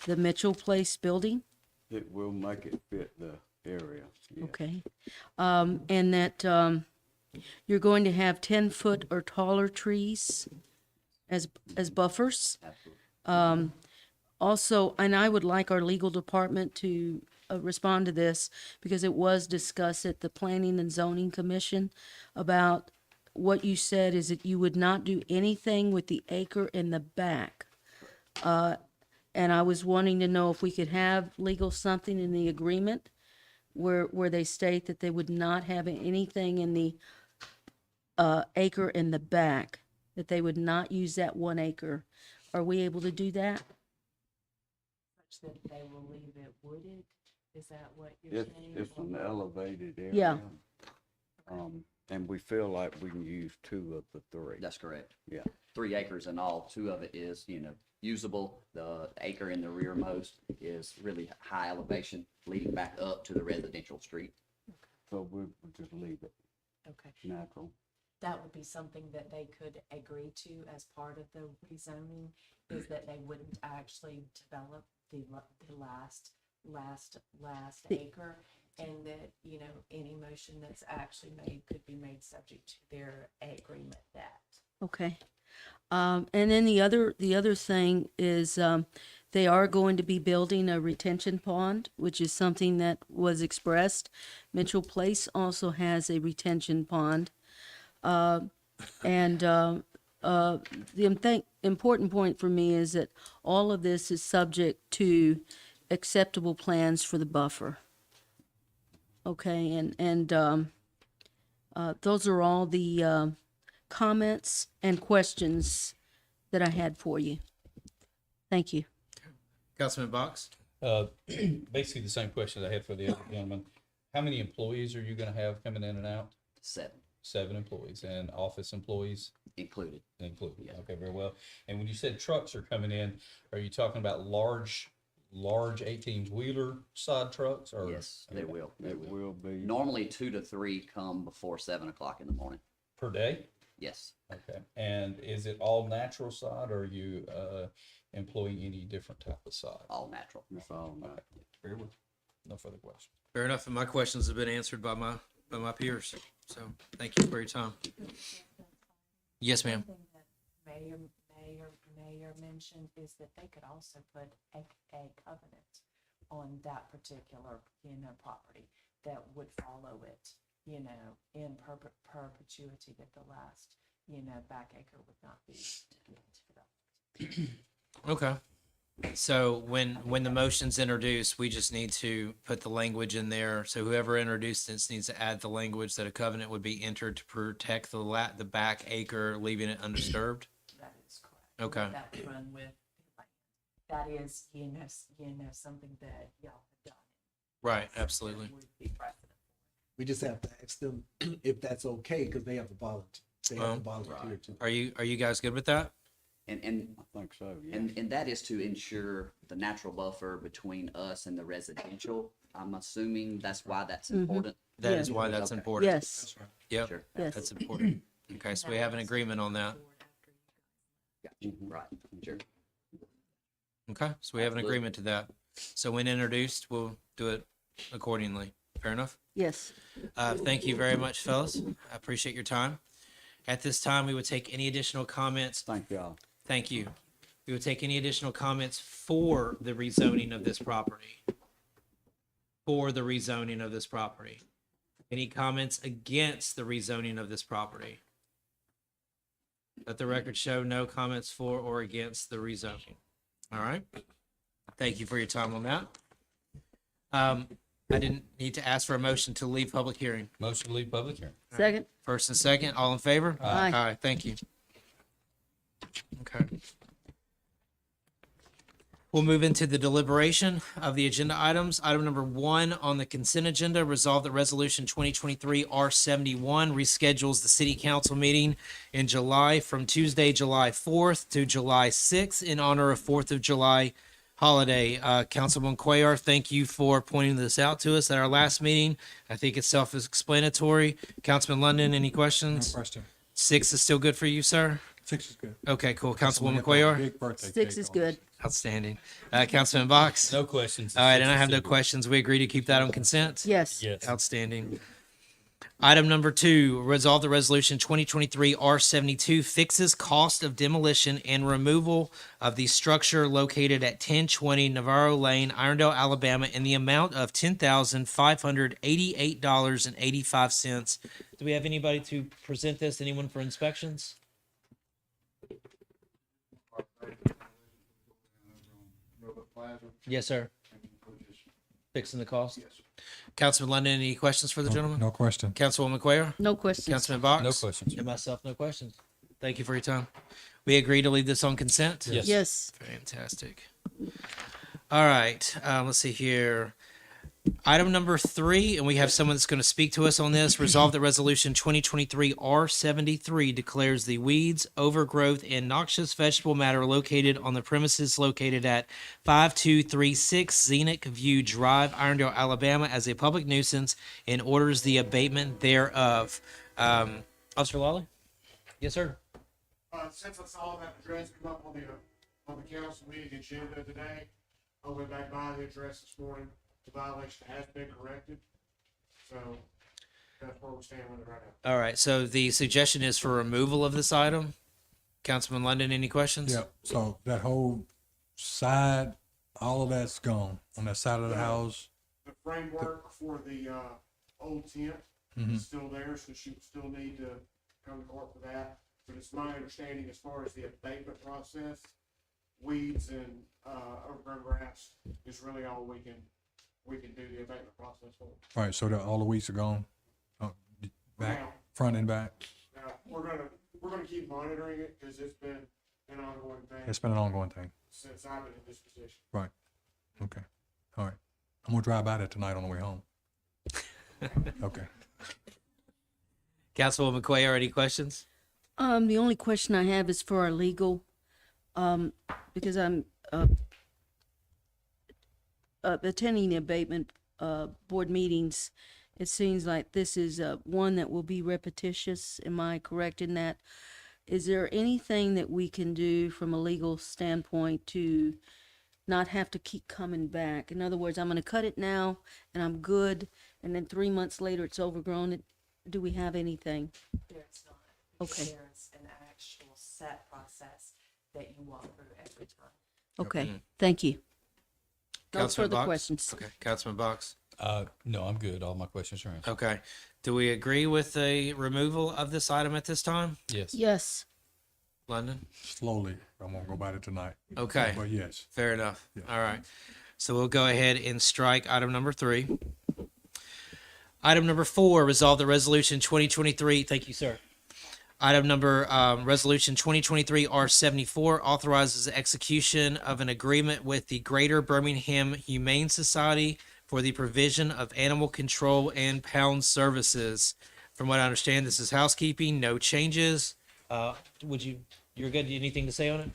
the Mitchell Place building. It will make it fit the area. Yeah. Okay. And that you're going to have 10-foot or taller trees as buffers. Also, and I would like our legal department to respond to this because it was discussed at the Planning and Zoning Commission about what you said is that you would not do anything with the acre in the back. And I was wanting to know if we could have legal something in the agreement where they state that they would not have anything in the acre in the back, that they would not use that 1 acre. Are we able to do that? Such that they will leave it wooded? Is that what you're saying? It's an elevated area. Yeah. And we feel like we can use 2 of the 3. That's correct. Yeah. 3 acres in all. 2 of it is, usable. The acre in the rearmost is really high elevation leading back up to the residential street. So we'll just leave it Okay. natural. That would be something that they could agree to as part of the rezoning, is that they wouldn't actually develop the last acre, and that, any motion that's actually made could be made subject to their agreement that. Okay. And then the other thing is they are going to be building a retention pond, which is something that was expressed. Mitchell Place also has a retention pond. And the important point for me is that all of this is subject to acceptable plans for the buffer. Okay, and those are all the comments and questions that I had for you. Thank you. Councilman Box? Basically the same question I had for the other gentleman. How many employees are you gonna have coming in and out? 7 7 employees, and office employees included. included. Okay, very well. And when you said trucks are coming in, are you talking about large 18-wheeler side trucks, or? Yes, they will. It will be. Normally 2 to 3 come before 7 o'clock in the morning. Per day? Yes. Okay. And is it all natural sod, or are you employing any different type of sod? All natural. It's all natural. Very well. No further questions. Fair enough. And my questions have been answered by my peers. So thank you for your time. Yes, ma'am. Something that Mayor mentioned is that they could also put a covenant on that particular, property that would follow it, in perpetuity, that the last, back acre would not be developed. Okay. So when the motion's introduced, we just need to put the language in there. So whoever introduced this needs to add the language that a covenant would be entered to protect the back acre, leaving it undisturbed. That is correct. Okay. That would run with, that is, something that y'all have done. Right. Absolutely. Would be precedent. We just have to ask them if that's okay, because they have to volunteer. They have to volunteer too. Are you guys good with that? And I think so, yeah. And that is to ensure the natural buffer between us and the residential. I'm assuming that's why that's important. That is why that's Okay. important. Yes, Yep, Sure. yes. that's important. Okay, so we have an agreement on that. Right, sure. Okay, so we have an Absolutely. agreement to that. So when introduced, we'll do it accordingly. Fair enough? Yes. Thank you very much, fellas. I appreciate your time. At this time, we would take any additional comments. Thank y'all. Thank you. We would take any additional comments for the rezoning of this property. For the rezoning of this property. Any comments against the rezoning of this property? Let the record show no comments for or against the rezoning. All right. Thank you for your time on that. I didn't need to ask for a motion to leave public hearing. Motion to leave public hearing. Second? First and second, all in favor? Aye. Aye, thank you. Okay. We'll move into the deliberation of the agenda items. Item number 1 on the consent agenda, resolve that resolution 2023 R71 reschedules the city council meeting in July from Tuesday, July 4th to July 6th in honor of 4th of July holiday. Councilman Cuellar, thank you for pointing this out to us at our last meeting. I think it's self-explanatory. Councilman London, any No questions? question. 6 is still good for you, sir? 6 is good. Okay, cool. We Councilwoman have a Cuellar? Big birthday 6 cake is on good. Outstanding. Councilman Box? No questions. All right, and I Six is have no still good. questions. We agree to keep that on consent? Yes. Yes. Outstanding. Item number 2, resolve the resolution 2023 R72 fixes cost of demolition and removal of the structure located at 1020 Navarro Lane, Irondale, Alabama, in the amount of $10,588.85. Do we have anybody to present this? Anyone for inspections? Yes, sir. Fixing the cost? Yes. Councilman London, any questions for the gentleman? No question. Councilwoman Cuellar? No questions. Councilman Box? No questions. And myself, no questions. Thank you for your time. We agree to leave this on consent? Yes. Yes. Fantastic. All right, let's see here. Item number 3, and we have someone that's going to speak to us on this. Resolve that resolution 2023 R73 declares the weeds, overgrowth, and noxious vegetable matter located on the premises located at 5236 Scenic View Drive, Irondale, Alabama, as a public nuisance and orders the abatement thereof. Officer Lawley? Yes, sir. Since I saw that address come up on the council meeting agenda today, I went back by the address this morning. The violation has been corrected, so that's where we stand with it right now. All right, so the suggestion is for removal of this item. Councilman London, any questions? Yeah, so that whole side, all of that's gone on that side of the house. The framework for the old tent Mhm. is still there, so she would still need to come to court for that. But it's my understanding as far as the abatement process, weeds and overgrown grass is really all we can do the abatement process for. Right, so that all the weeds are gone, back, Now, front and back. we're gonna keep monitoring it because it's been an ongoing thing. It's been an ongoing thing. Since I've been in this position. Right. Okay. All right. I'm gonna drive by there tonight on the way home. Okay. Councilwoman Cuellar, any questions? The only question I have is for our legal, because I'm attending the abatement board meetings. It seems like this is one that will be repetitious. Am I correct in that? Is there anything that we can do from a legal standpoint to not have to keep coming back? In other words, I'm going to cut it now and I'm good, and then 3 months later it's overgrown. Do we have anything? There's not. Okay. There's an actual set process that you walk through every time. Okay, thank you. No Councilman further Box? questions. Okay, Councilman Box. No, I'm good. All my questions are answered. Okay. Do we agree with the removal of this item at this time? Yes. Yes. London? Slowly. I won't go by there tonight. Okay. But yes. Fair enough. Yeah. All right. So we'll go ahead and strike item number 3. Item number 4, resolve the resolution 2023. Thank you, sir. Item number, resolution 2023 R74 authorizes the execution of an agreement with the Greater Birmingham Humane Society for the provision of animal control and pound services. From what I understand, this is housekeeping, no changes. You're good? Anything to say on it?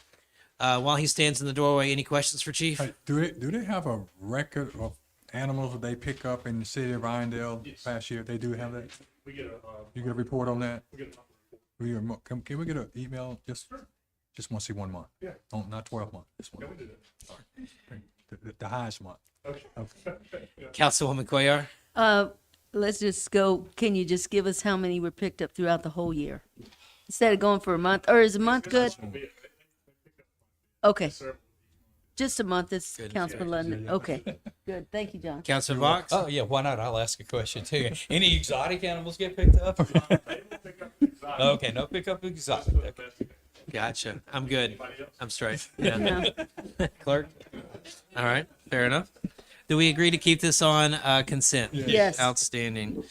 While he stands in the doorway, any questions for Chief? Hey, do they have a record of animals that they pick up in the city of Irondale past year? They do have that? We get a, You get a report on that? we get a, Can we get an email? Just want to see 1 month. Yeah. Oh, not 12 months. Just one. yeah, we do that. The highest month. Okay. Councilwoman Cuellar? Let's just go, can you just give us how many were picked up throughout the whole year? Instead of going for a month, or is a month good? Okay. Just a month is Councilman London. Okay, good. Thank you, John. Councilman Box? Oh, yeah, why not? I'll ask a question too. Any exotic animals get picked up? Okay, no pick up exotic. Okay. Gotcha. I'm good. I'm straight. Yeah. Clerk? All right. Fair enough. Do we agree to keep this on consent? Yes. Outstanding.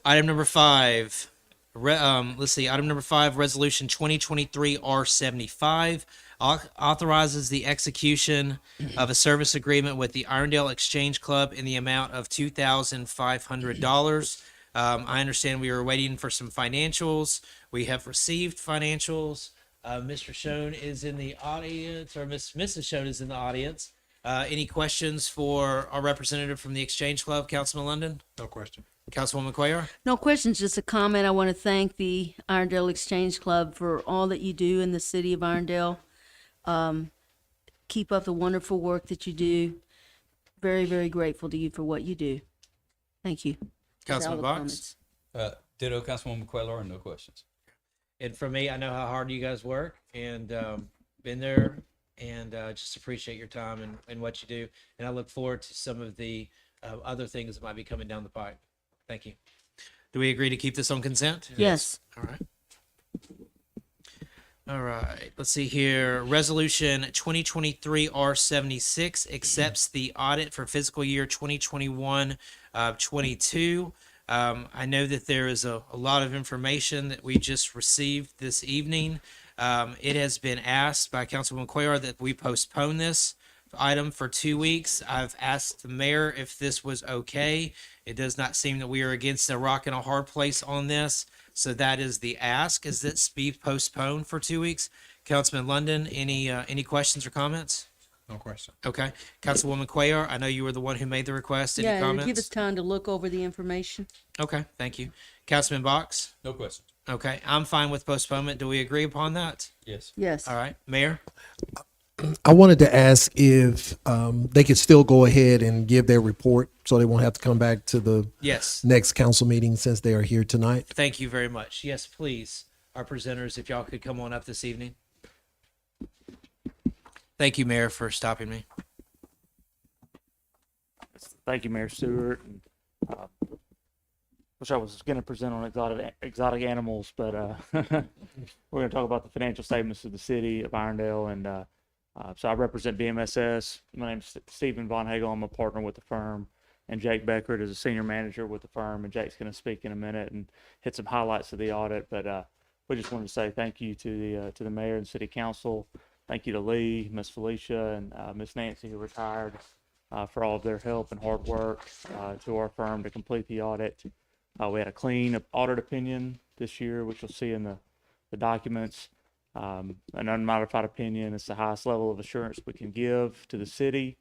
Item number 5. Let's see. Item number 5, Resolution 2023 R75 authorizes the execution of a service agreement with the Irondale Exchange Club in the amount of $2,500. I understand we were waiting for some financials. We have received financials. Mr. Schoen is in the audience, or Mrs. Schoen is in the audience. Any questions for our representative from the Exchange Club, Councilman London? No question. Councilwoman Cuellar? No questions, just a comment. I want to thank the Irondale Exchange Club for all that you do in the city of Irondale. Keep up the wonderful work that you do. Very, very grateful to you for what you do. Thank you. Those are all Councilman the Box? comments. Ditto, Councilwoman Cuellar, no questions. And for me, I know how hard you guys work, and been there, and just appreciate your time and what you do. And I look forward to some of the other things that might be coming down the pipe. Thank you. Do we agree to keep this on consent? Yes. All right. All right. Let's see here. Resolution 2023 R76 accepts the audit for fiscal year 2021-22. I know that there is a lot of information that we just received this evening. It has been asked by Councilwoman Cuellar that we postpone this item for 2 weeks. I've asked the mayor if this was okay. It does not seem that we are against a rock and a hard place on this. So that is the ask, is that be postponed for 2 weeks. Councilman London, any questions or comments? No question. Okay. Councilwoman Cuellar, I know you were the one who made the request. Any Yeah, and comments? give us time to look over the information. Okay, thank you. Councilman Box? No questions. Okay, I'm fine with postponement. Do we agree upon that? Yes. Yes. All right. Mayor? I wanted to ask if they could still go ahead and give their report so they won't have to come back to the Yes. next council meeting since they are here tonight. Thank you very much. Yes, please. Our presenters, if y'all could come on up this evening. Thank you, Mayor, for stopping me. Thank you, Mayor Stewart. Wish I was going to present on exotic animals, but we're going to talk about the financial statements of the city of Irondale. And so I represent BMSS. My name is Stephen Von Hagel. I'm a partner with the firm. And Jake Beckert is a senior manager with the firm. And Jake's going to speak in a minute and hit some highlights of the audit. But we just wanted to say thank you to the mayor and city council. Thank you to Lee, Miss Felicia, and Miss Nancy, who retired, for all of their help and hard work to our firm to complete the audit. We had a clean audit opinion this year, which you'll see in the documents. An unmodified opinion is the highest level of assurance we can give to the city.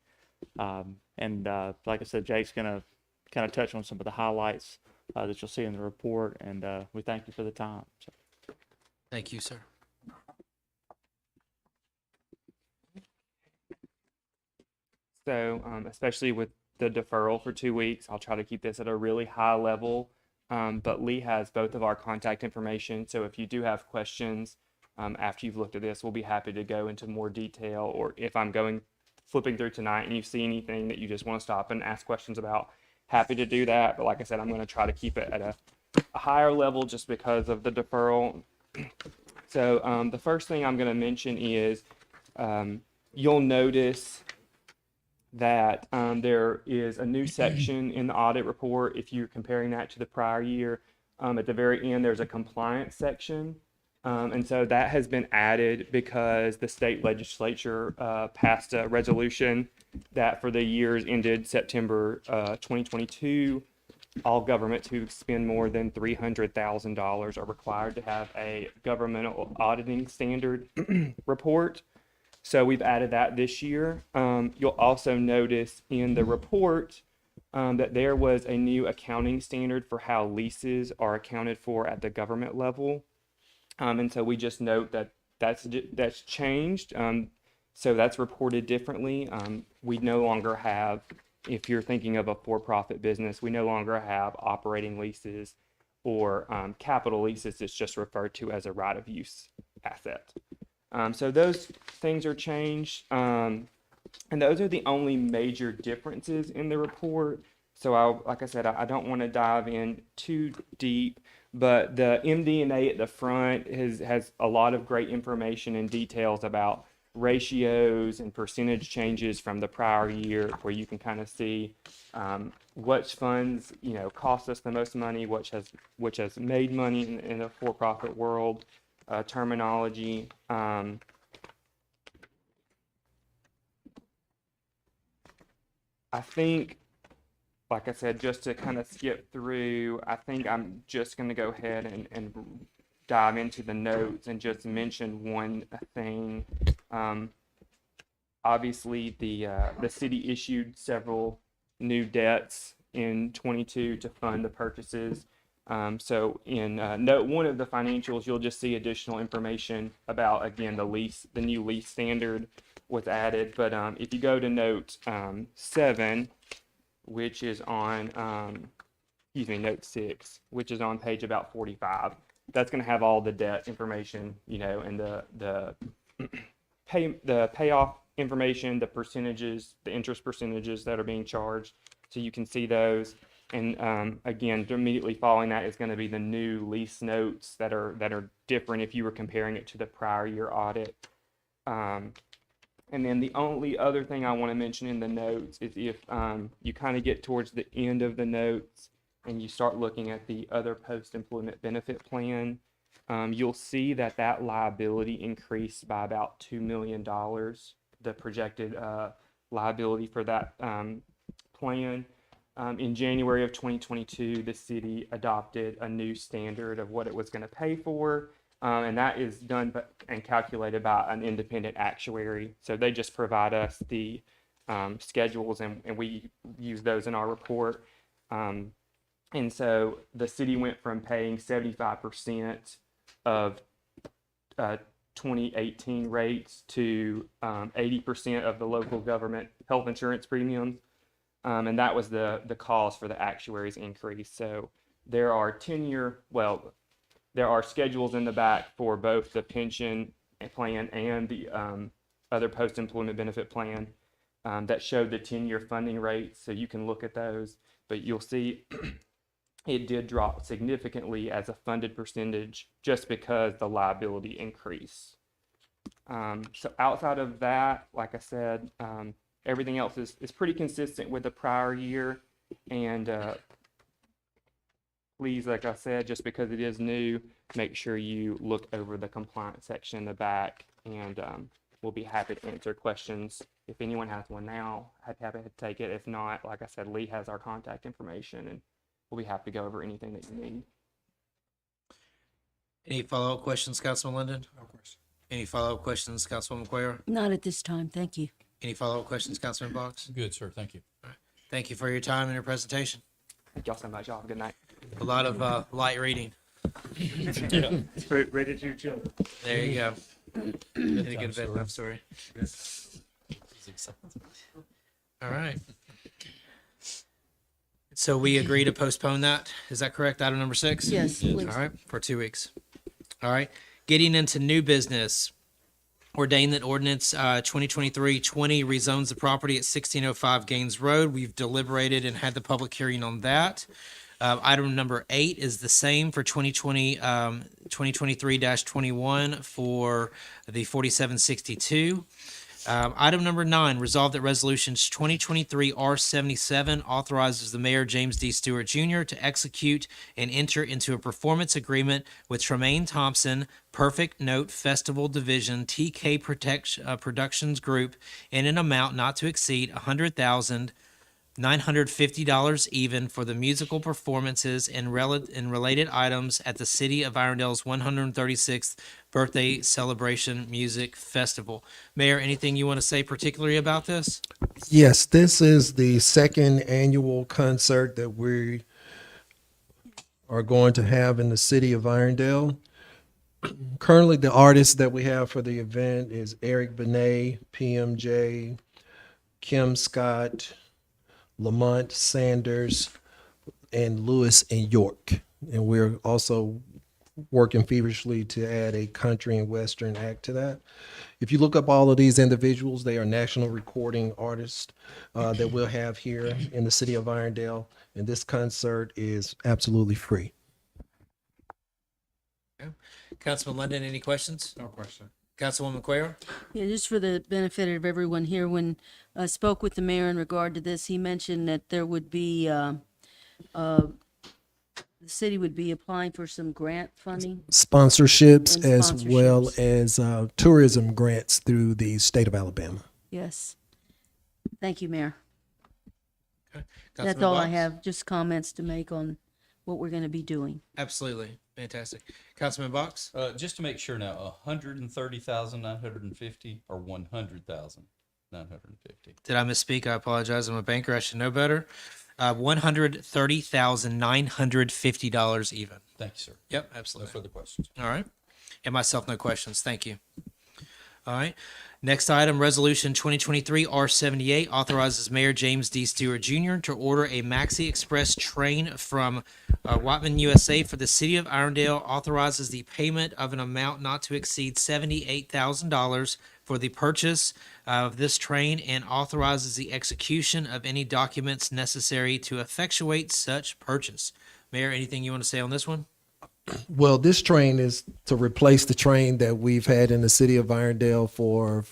And like I said, Jake's going to kind of touch on some of the highlights that you'll see in the report. And we thank you for the time. So. Thank you, sir. So, especially with the deferral for 2 weeks, I'll try to keep this at a really high level. But Lee has both of our contact information. So if you do have questions after you've looked at this, we'll be happy to go into more detail. Or if I'm flipping through tonight and you see anything that you just want to stop and ask questions about, happy to do that. But like I said, I'm going to try to keep it at a higher level just because of the deferral. So the first thing I'm going to mention is you'll notice that there is a new section in the audit report. If you're comparing that to the prior year, at the very end, there's a compliance section. And so that has been added because the state legislature passed a resolution that for the years ended September 2022, all governments who spend more than $300,000 are required to have a governmental auditing standard report. So we've added that this year. You'll also notice in the report that there was a new accounting standard for how leases are accounted for at the government level. And so we just note that that's changed. So that's reported differently. We no longer have, if you're thinking of a for-profit business, we no longer have operating leases or capital leases. It's just referred to as a right of use asset. So those things are changed. And those are the only major differences in the report. So like I said, I don't want to dive in too deep, but the MD&A at the front has a lot of great information and details about ratios and percentage changes from the prior year, where you can kind of see which funds cost us the most money, which has made money in the for-profit world, terminology. I think, like I said, just to kind of skip through, I think I'm just going to go ahead and dive into the notes and just mention one thing. Obviously, the city issued several new debts in 22 to fund the purchases. So in note 1 of the financials, you'll just see additional information about, again, the new lease standard was added. But if you go to note 7, which is on, note 6, which is on page about 45. That's going to have all the debt information, and the payoff information, the percentages, the interest percentages that are being charged, so you can see those. And again, immediately following that is going to be the new lease notes that are different if you were comparing it to the prior year audit. And then the only other thing I want to mention in the notes is if you kind of get towards the end of the notes and you start looking at the other post-employment benefit plan, you'll see that liability increased by about $2 million, the projected liability for that plan. In January of 2022, the city adopted a new standard of what it was going to pay for. And that is done and calculated by an independent actuary. So they just provide us the schedules, and we use those in our report. And so the city went from paying 75% of 2018 rates to 80% of the local government health insurance premiums. And that was the cause for the actuary's increase. So there are there are schedules in the back for both the pension plan and the other post-employment benefit plan that show the 10-year funding rates, so you can look at those. But you'll see it did drop significantly as a funded percentage just because the liability increased. So outside of that, like I said, everything else is pretty consistent with the prior year. And please, like I said, just because it is new, make sure you look over the compliance section in the back, and we'll be happy to answer questions. If anyone has one now, I'd be happy to take it. If not, like I said, Lee has our contact information, and we'll be happy to go over anything that you need. Any follow-up questions, Councilman Linden? No question. Any follow-up questions, Councilwoman Cuellar? Not at this time, thank you. Any follow-up questions, Councilman Boggs? Good, sir. Thank you. All right. Thank you for your time and your presentation. Thank y'all so much. Y'all have a good night. A lot of light reading. Yeah. Ready to chill. There you go. Did a good bedtime story. All right. So we agree to postpone that. Is that correct? Item number 6? Yes, please. All right, for 2 weeks. All right. Getting into new business. Ordain that ordinance 2023-20 rezones the property at 1605 Gaines Road. We've deliberated and had the public hearing on that. Item number 8 is the same for 2023-21 for the 4762. Item number 9, resolve that resolutions 2023 R77 authorizes the mayor, James D. Stewart Jr., to execute and enter into a performance agreement with Tremaine Thompson, Perfect Note Festival Division, TK Productions Group, in an amount not to exceed $100,950 even for the musical performances and related items at the City of Irondale's 136th Birthday Celebration Music Festival. Mayor, anything you want to say particularly about this? Yes, this is the second annual concert that we are going to have in the city of Irondale. Currently, the artists that we have for the event is Eric Benet, PMJ, Kim Scott, Lamont Sanders, and Lewis and York. And we're also working feverishly to add a country and western act to that. If you look up all of these individuals, they are national recording artists that we'll have here in the city of Irondale. And this concert is absolutely free. Councilman London, any questions? No question. Councilwoman Cuellar? Yeah, just for the benefit of everyone here, when I spoke with the mayor in regard to this, he mentioned that there would be, the city would be applying for some grant funding. Sponsorships And as well sponsorships. as tourism grants through the state of Alabama. Yes. Thank you, Mayor. That's Councilman all I Boggs? have, just comments to make on what we're going to be doing. Absolutely. Fantastic. Councilman Box? Just to make sure now, 130,950 or 100,950? Did I misspeak? I apologize. I'm a banker. I should know better. $130,950 even. Thank you, sir. Yep, No absolutely. further questions. All right. And myself, no questions. Thank you. All right. Next item, Resolution 2023 R78 authorizes Mayor James D. Stewart Jr. to order a Maxi Express train from Watman, USA for the City of Irondale, authorizes the payment of an amount not to exceed $78,000 for the purchase of this train and authorizes the execution of any documents necessary to effectuate such purchase. Mayor, anything you want to say on this one? Well, this train is to replace the train that we've had in the city of Irondale for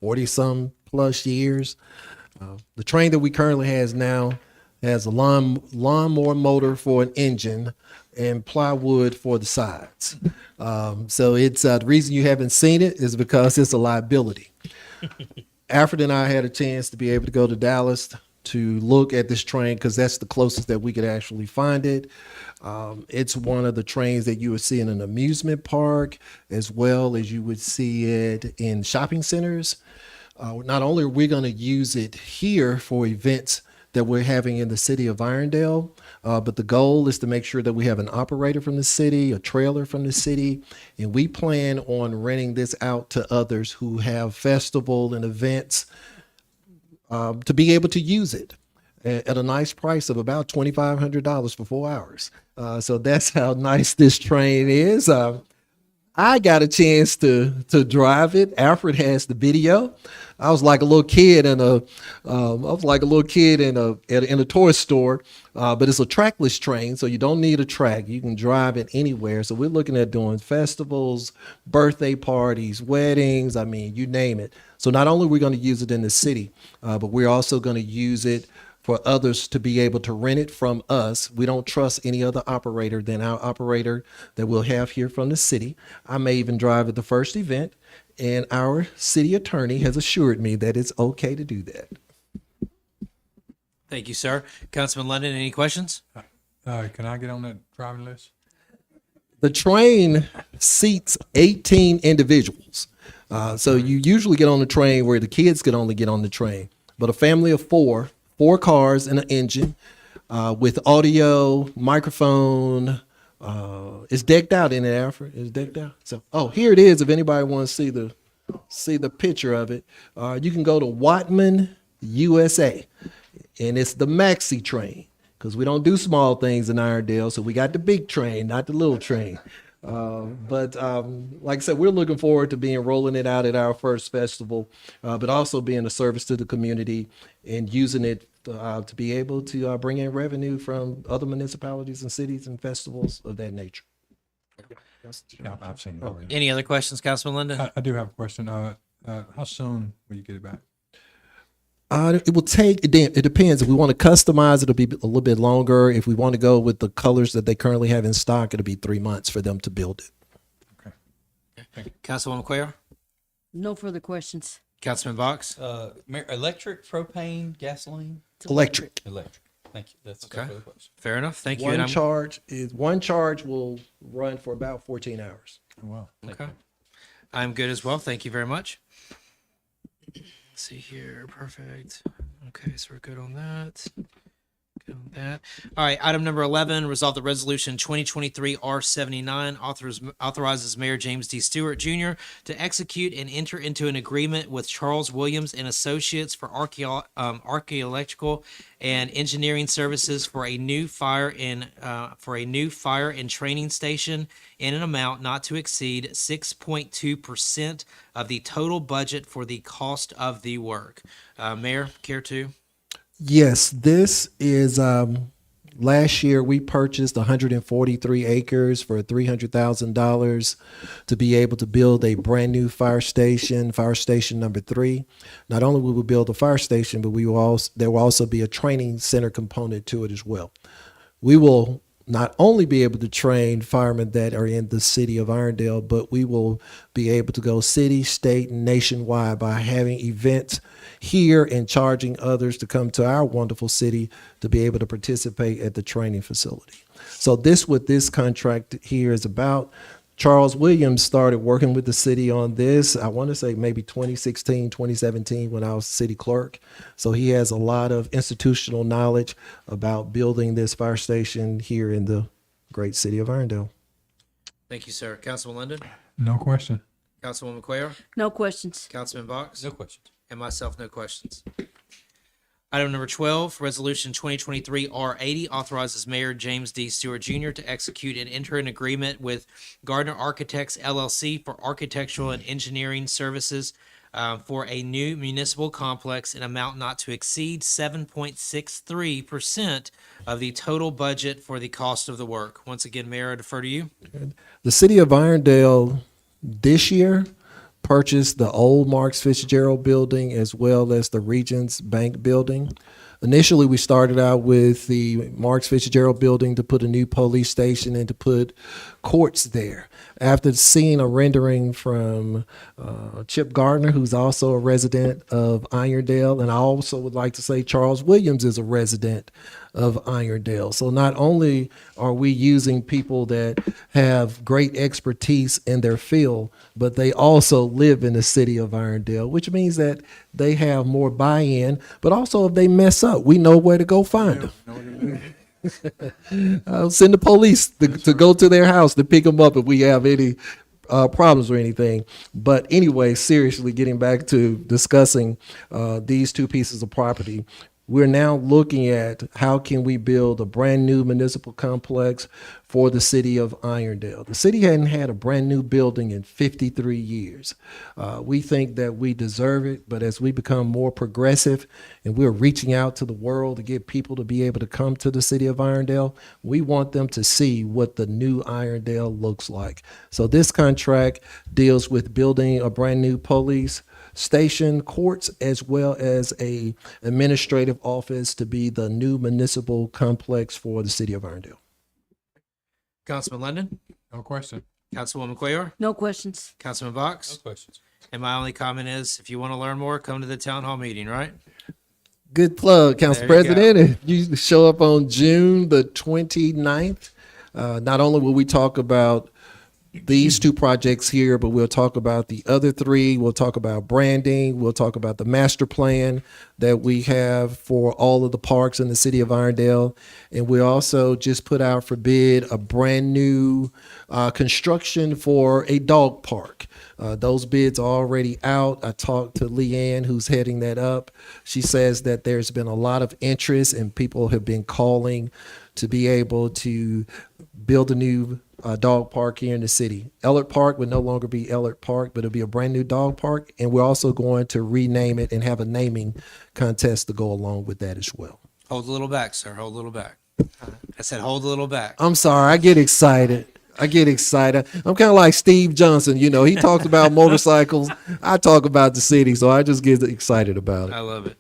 40-some plus years. The train that we currently has now has a lawnmower motor for an engine and plywood for the sides. So it's the reason you haven't seen it is because it's a liability. Alfred and I had a chance to be able to go to Dallas to look at this train because that's the closest that we could actually find it. It's one of the trains that you would see in an amusement park as well as you would see it in shopping centers. Not only are we going to use it here for events that we're having in the city of Irondale, but the goal is to make sure that we have an operator from the city, a trailer from the city, and we plan on renting this out to others who have festival and events to be able to use it at a nice price of about $2,500 for 4 hours. So that's how nice this train is. I got a chance to drive it. Alfred has the video. I was like a little kid in a toy store, but it's a trackless train, so you don't need a track. You can drive it anywhere. So we're looking at doing festivals, birthday parties, weddings. I mean, you name it. So not only are we going to use it in the city, but we're also going to use it for others to be able to rent it from us. We don't trust any other operator than our operator that we'll have here from the city. I may even drive at the first event, and our city attorney has assured me that it's okay to do that. Thank you, sir. Councilman London, any questions? Can I get on that driving list? The train seats 18 individuals. So you usually get on the train where the kids can only get on the train. But a family of four cars and an engine with audio, microphone. It's decked out in it, Alfred. It's decked out. So, here it is. If anybody wants to see the picture of it, you can go to Watman, USA, and it's the Maxi train because we don't do small things in Irondale. So we got the big train, not the little train. But like I said, we're looking forward to rolling it out at our first festival, but also being a service to the community and using it to be able to bring in revenue from other municipalities and cities and festivals of that nature. Yeah, I've seen it already. Any other questions, Councilman London? I do have a question. How soon will you get it back? It will take, it depends. If we want to customize, it'll be a little bit longer. If we want to go with the colors that they currently have in stock, it'll be 3 months for them to build it. Councilwoman Quayle, No further questions. Councilman Box. Mayor, electric, propane, gasoline? Electric. Electric. Thank you. That's Okay. the question. Fair enough. Thank you. One And I'm- charge will run for about 14 hours. Wow. Okay. I'm good as well. Thank you very much. Let's see here. Perfect. Okay, so we're good on that. Good on that. All right, item number 11, resolve the resolution 2023 R79 authorizes Mayor James D. Stewart Jr. to execute and enter into an agreement with Charles Williams and Associates for archaeological and engineering services for a new fire and training station in an amount not to exceed 6.2% of the total budget for the cost of the work. Mayor, care to? Yes, this is last year we purchased 143 acres for $300,000 to be able to build a brand new fire station number 3. Not only will we build a fire station, but there will also be a training center component to it as well. We will not only be able to train firemen that are in the city of Irondale, but we will be able to go city, state, and nationwide by having events here and charging others to come to our wonderful city to be able to participate at the training facility. So what this contract here is about. Charles Williams started working with the city on this, I want to say maybe 2016, 2017 when I was city clerk. So he has a lot of institutional knowledge about building this fire station here in the great city of Irondale. Thank you, sir. Councilman Linden? No question. Councilwoman Quayle? No questions. Councilman Box? No questions. And myself, no questions. Item number 12, Resolution 2023 R80 authorizes Mayor James D. Stewart Jr. to execute and enter an agreement with Gardner Architects LLC for architectural and engineering services for a new municipal complex in amount not to exceed 7.63% of the total budget for the cost of the work. Once again, Mayor, I defer to you. The city of Irondale this year purchased the old Marks Fitzgerald building as well as the Regions Bank building. Initially, we started out with the Marks Fitzgerald building to put a new police station and to put courts there. After seeing a rendering from Chip Gardner, who's also a resident of Irondale, and I also would like to say Charles Williams is a resident of Irondale. So not only are we using people that have great expertise in their field, but they also live in the city of Irondale, which means that they have more buy-in, but also if they mess up, we know where to go find them. I'll send the police to go to their house to pick them up if we have any problems or anything. But anyway, seriously, getting back to discussing these two pieces of property, we're now looking at how can we build a brand new municipal complex for the city of Irondale. The city hadn't had a brand new building in 53 years. We think that we deserve it, but as we become more progressive and we're reaching out to the world to get people to be able to come to the city of Irondale, we want them to see what the new Irondale looks like. So this contract deals with building a brand new police station, courts, as well as a administrative office to be the new municipal complex for the city of Irondale. Councilman Linden? No question. Councilwoman Quayle? No questions. Councilman Box? No questions. And my only comment is, if you want to learn more, come to the town hall meeting, right? Good plug, Council There you President. If you show up on June the 29th, not only will we talk about these two projects here, but we'll talk about the other three. We'll talk about branding. We'll talk about the master plan that we have for all of the parks in the city of Irondale. And we also just put out for bid a brand new construction for a dog park. Those bids are already out. I talked to Leanne, who's heading that up. She says that there's been a lot of interest and people have been calling to be able to build a new dog park here in the city. Ellert Park would no longer be Ellert Park, but it'll be a brand new dog park. And we're also going to rename it and have a naming contest to go along with that as well. Hold a little back, sir. Hold a little back. I said hold a little back. I'm sorry, I get excited. I get excited. I'm kind of like Steve Johnson. You know, he talks about motorcycles. I talk about the city, so I just get excited about it. I love it.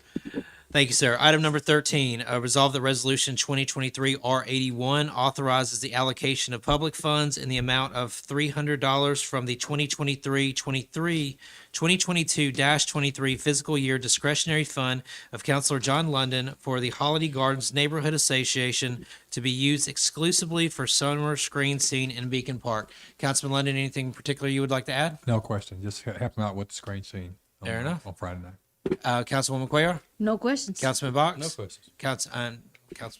Thank you, sir. Item number 13, resolve that resolution 2023 R81 authorizes the allocation of public funds in the amount of $300 from the 2022-23 fiscal year discretionary fund of Councilor John London for the Holiday Gardens Neighborhood Association to be used exclusively for summer screen scene in Beacon Park. Councilman London, anything in particular you would like to add? No question. Just help them out with the screen scene. Fair enough. On Friday night. Councilwoman Cuellar? No questions. Councilman Box? No questions. Councilman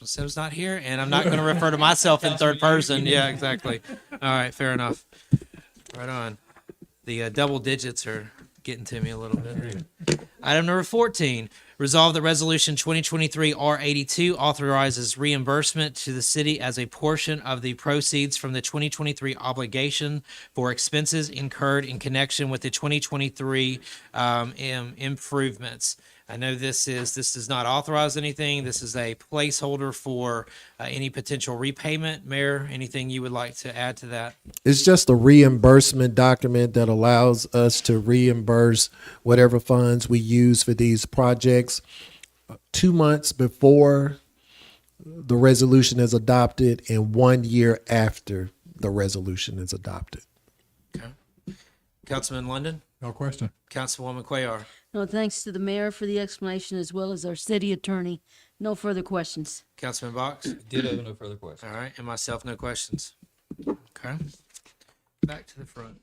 Sims not here, and I'm not going to refer to myself in third person. Yeah, exactly. All right, fair enough. Right on. The double digits are getting to me a little bit. Item number 14, resolve that resolution 2023 R82 authorizes reimbursement to the city as a portion of the proceeds from the 2023 obligation for expenses incurred in connection with the 2023 improvements. I know this does not authorize anything. This is a placeholder for any potential repayment. Mayor, anything you would like to add to that? It's just a reimbursement document that allows us to reimburse whatever funds we use for these projects 2 months before the resolution is adopted and 1 year after the resolution is adopted. Okay. Councilman London? No question. Councilwoman Cuellar? No, thanks to the mayor for the explanation as well as our city attorney. No further questions. Councilman Box? Ditto, no further questions. All right, and myself, no questions. Okay. Back to the front.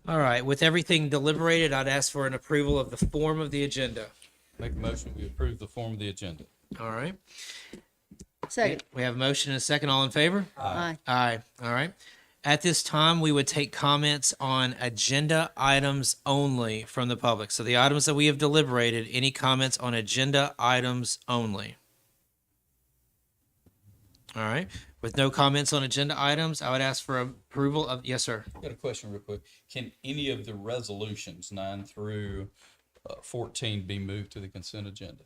All right, with everything deliberated, I'd ask for an approval of the form of the agenda. Make a motion, we approve the form of the agenda. All right. Second. We have a motion and a second. All in favor? Aye. Aye. All right. At this time, we would take comments on agenda items only from the public. So the items that we have deliberated, any comments on agenda items only? All right. With no comments on agenda items, I would ask for approval of, yes, sir. Got a question real quick. Can any of the resolutions 9 through 14 be moved to the consent agenda?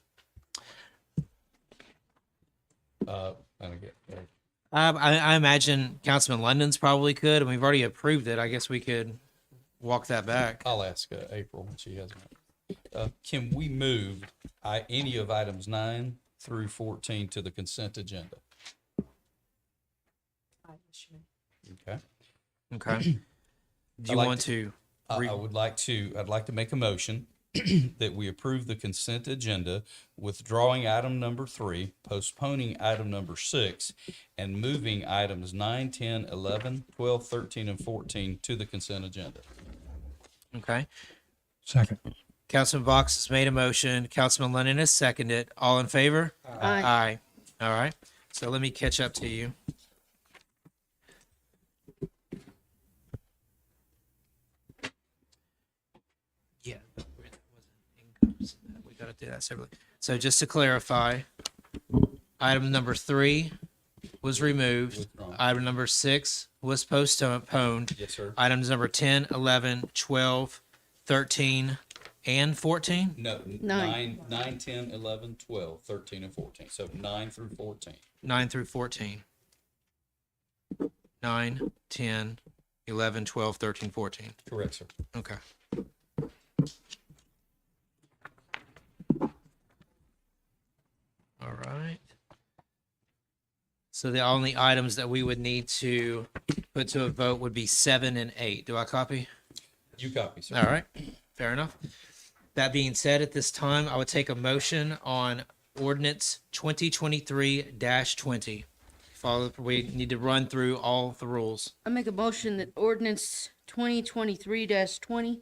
I imagine Councilman London's probably could, and we've already approved it. I guess we could walk that back. I'll ask April when she has one. Can we move any of items 9 through 14 to the consent agenda? Okay. Okay. Do you want to? I'd like to make a motion that we approve the consent agenda, withdrawing item number 3, postponing item number 6, and moving items 9, 10, 11, 12, 13, and 14 to the consent agenda. Okay. Second. Councilman Box has made a motion. Councilman Lennon has seconded. All in favor? Aye. Aye. All right. So let me catch up to you. Yeah. We got to do that separately. So just to clarify, item number 3 was removed. Withdrawn. Item number 6 was postponed. Yes, sir. Items number 10, 11, 12, 13, and 14? No, 9, 10, 11, 12, 13, and 14. So 9 through 14. 9 through 14. 9, 10, 11, 12, 13, 14. Correct, sir. Okay. All right. So the only items that we would need to put to a vote would be 7 and 8. Do I copy? You copy, sir. All right. Fair enough. That being said, at this time, I would take a motion on ordinance 2023-20. We need to run through all the rules. I make a motion that ordinance 2023-20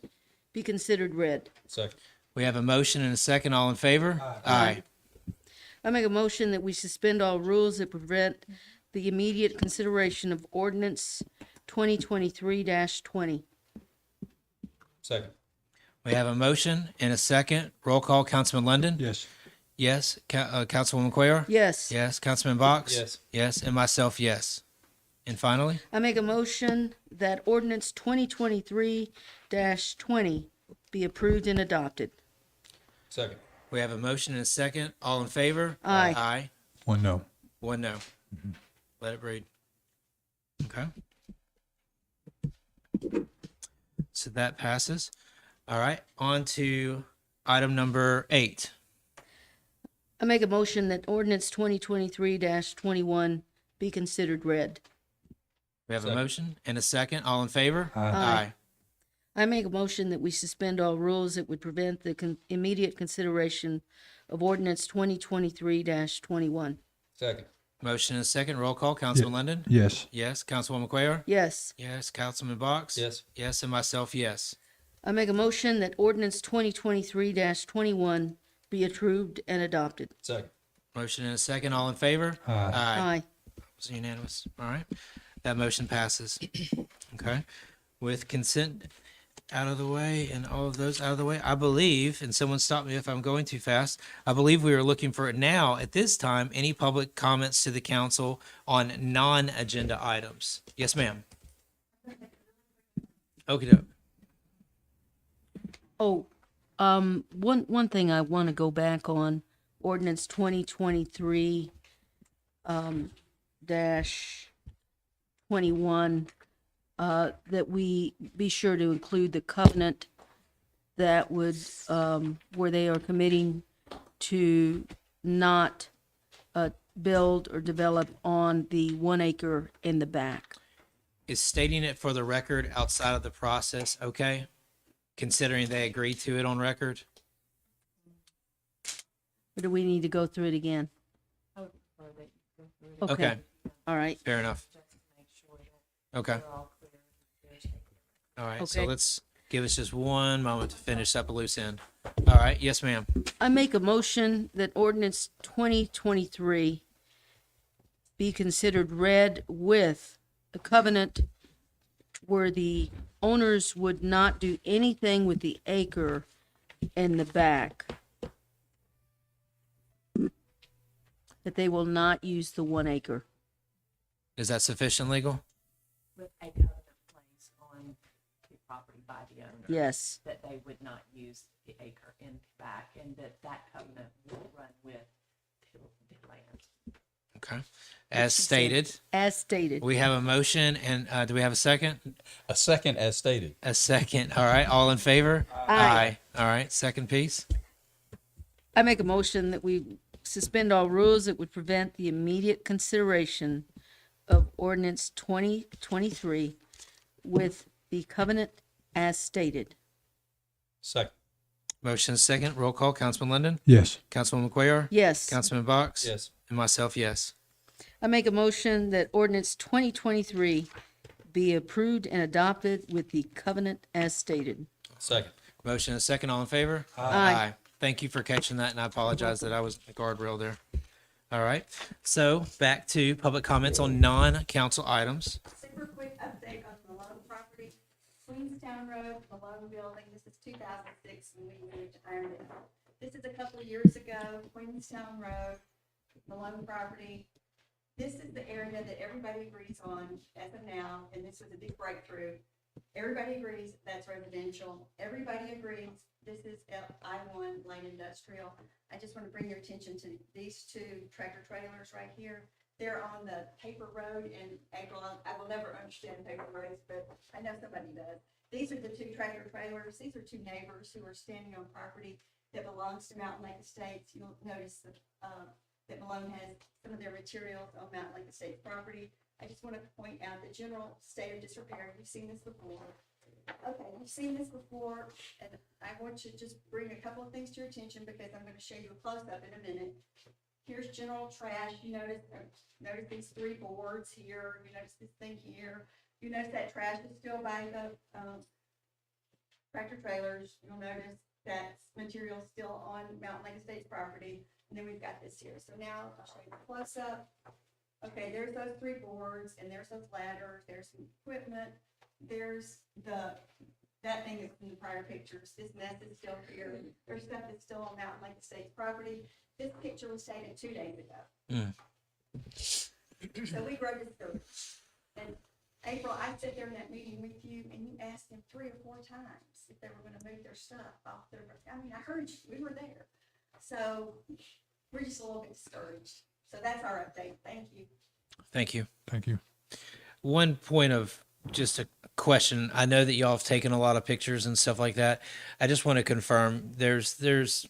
be considered read. Second. We have a motion and a second. All in favor? Aye. I make a motion that we suspend all rules that prevent the immediate consideration of ordinance 2023-20. Second. We have a motion and a second. Roll call. Councilman London? Yes. Yes. Councilwoman Cuellar? Yes. Yes. Councilman Box? Yes. Yes. And myself, yes. And finally? I make a motion that ordinance 2023-20 be approved and adopted. Second. We have a motion and a second. All in favor? Aye. Aye. One no. One no. Let it breed. Okay. So that passes. All right. On to item number 8. I make a motion that ordinance 2023-21 be considered read. We have a Second. motion and a second. All in favor? Aye. I make a motion that we suspend all rules that would prevent the immediate consideration of ordinance 2023-21. Second. Motion and a second. Roll call. Councilman Linden? Yes. Yes. Councilwoman Cuellar? Yes. Yes. Councilman Box? Yes. Yes. And myself, yes. I make a motion that ordinance 2023-21 be approved and adopted. Second. Motion and a second. All in favor? Aye. Aye. It's unanimous. All right. That motion passes. Okay. With consent out of the way and all of those out of the way, I believe, and someone stop me if I'm going too fast, I believe we are looking for now, at this time, any public comments to the council on non-agenda items. Yes, ma'am. Okey doke. Oh, one thing I want to go back on, ordinance 2023, dash 21, that we be sure to include the covenant that would, where they are committing to not, build or develop on the 1 acre in the back. Is stating it for the record outside of the process okay? Considering they agreed to it on record? Or do we need to go through it again? I would prefer that you go through it. Okay. All right. Fair enough. Just to make sure that Okay. we're all clear. There's a- All right. So Okay. let's give us just one moment to finish up a loose end. All right. Yes, ma'am. I make a motion that ordinance 2023 be considered read with a covenant where the owners would not do anything with the acre in the back. That they will not use the 1 acre. Is that sufficient legal? With a covenant placed on the property by the owner. Yes. That they would not use the acre in the back, and that covenant will run with the land. Okay. As stated, As stated. we have a motion and do we have a second? A second as stated. A second. All right. All in favor? Aye. All right. Second piece. I make a motion that we suspend all rules that would prevent the immediate consideration of ordinance 2023 with the covenant as stated. Second. Motion is second. Roll call. Councilman Linden? Yes. Councilwoman Cuellar? Yes. Councilman Box? Yes. And myself, yes. I make a motion that ordinance 2023 be approved and adopted with the covenant as stated. Second. Motion is second. All in favor? Aye. Thank you for catching that, and I apologize that I was the guardrail there. All right. So back to public comments on non-council items. Super quick update on the Malone property. Queenstown Road, Malone Building, this is 2006 when we moved to Irondale. This is a couple of years ago, Queenstown Road, Malone property. This is the area that everybody agrees on as of now, and this was a big breakthrough. Everybody agrees that's residential. Everybody agrees this is I-1 Lane Industrial. I just want to bring your attention to these two tractor trailers right here. They're on the paper road in April. I will never understand paper roads, but I know somebody does. These are the two tractor trailers. These are two neighbors who are standing on property that belongs to Mountain Lake Estates. You'll notice that Malone has some of their materials on Mountain Lake Estates property. I just want to point out the general state of disrepair. You've seen this before. Okay, you've seen this before, and I want to just bring a couple of things to your attention because I'm going to show you a close-up in a minute. Here's general trash. You notice these 3 boards here. You notice this thing here. You notice that trash is still by the tractor trailers. You'll notice that material still on Mountain Lake Estates property. And then we've got this here. So now I'll show you the close-up. Okay, there's those 3 boards, and there's those ladders. There's some equipment. There's that thing is in the prior pictures. This mess is still here. There's stuff that's still on Mountain Lake Estates property. This picture was taken 2 days ago. So we wrote this through. And April, I sat there in that meeting with you, and you asked them 3 or 4 times if they were going to move their stuff off their. I mean, I heard you. We were there. So we're just a little bit discouraged. So that's our update. Thank you. Thank you. Thank you. One point of just a question. I know that y'all have taken a lot of pictures and stuff like that. I just want to confirm there's,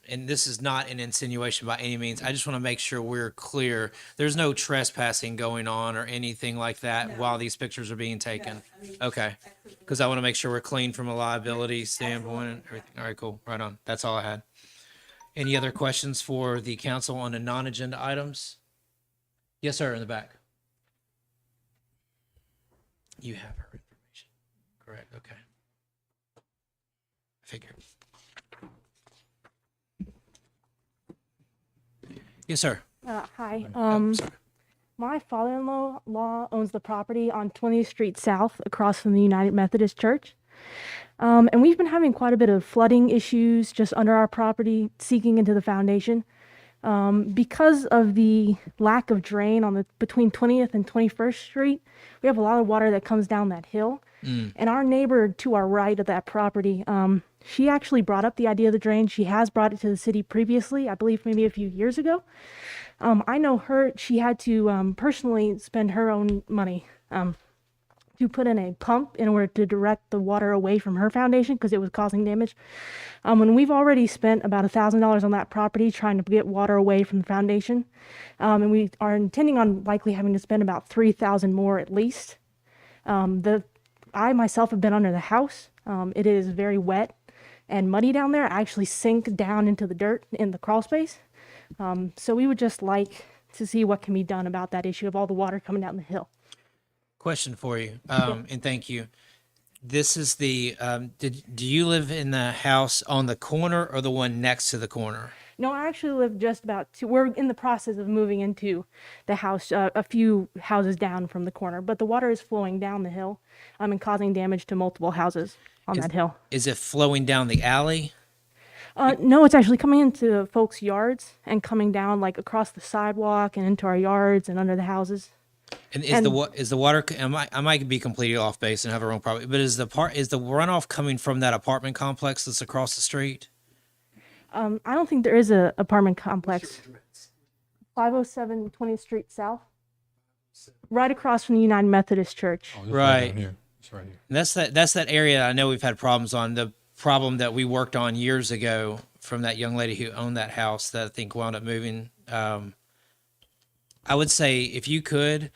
and this is not an insinuation by any means. I just want to make sure we're clear. There's no trespassing going on or anything like that while these pictures are being taken. Okay. Because I want to make sure we're clean from a liability standpoint and everything. All right, cool. Right on. That's all I had. Any other questions for the council on the non-agenda items? Yes, sir, in the back. You have her information. Correct. Okay. I figured. Yes, sir. Hi. Sorry. My father-in-law owns the property on 20th Street South across from the United Methodist Church. And we've been having quite a bit of flooding issues just under our property, seeking into the foundation. Because of the lack of drain on between 20th and 21st Street, we have a lot of water that comes down that hill. And our neighbor to our right of that property, she actually brought up the idea of the drain. She has brought it to the city previously, I believe maybe a few years ago. I know she had to personally spend her own money to put in a pump in order to direct the water away from her foundation because it was causing damage. And we've already spent about $1,000 on that property trying to get water away from the foundation. And we are intending on likely having to spend about $3,000 more at least. I myself have been under the house. It is very wet and muddy down there. I actually sink down into the dirt in the crawl space. So we would just like to see what can be done about that issue of all the water coming down the hill. Question for you, and thank you. This is the, do you live in the house on the corner or the one next to the corner? No, I actually live just we're in the process of moving into the house a few houses down from the corner, but the water is flowing down the hill and causing damage to multiple houses on that hill. Is it flowing down the alley? No, it's actually coming into folks' yards and coming down like across the sidewalk and into our yards and under the houses. And is the water? I might be completely off base and have a wrong problem, but is the runoff coming from that apartment complex that's across the street? I don't think there is a apartment complex. 507 20th Street South, right across from the United Methodist Church. Oh, this Right. down here. It's right here. And that's that area I know we've had problems on. The problem that we worked on years ago from that young lady who owned that house that I think wound up moving. I would say if you could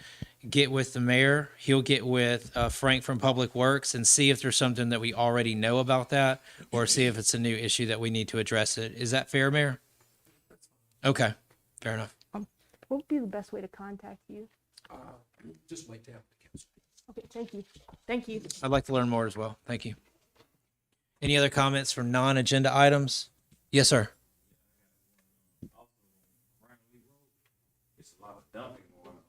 get with the mayor, he'll get with Frank from Public Works and see if there's something that we already know about that, or see if it's a new issue that we need to address it. Is that fair, Mayor? Okay, fair enough. What would be the best way to contact you? Just wait down the council. Okay, thank you. Thank you. I'd like to learn more as well. Thank you. Any other comments for non-agenda items? Yes, sir. It's a lot of dumping going on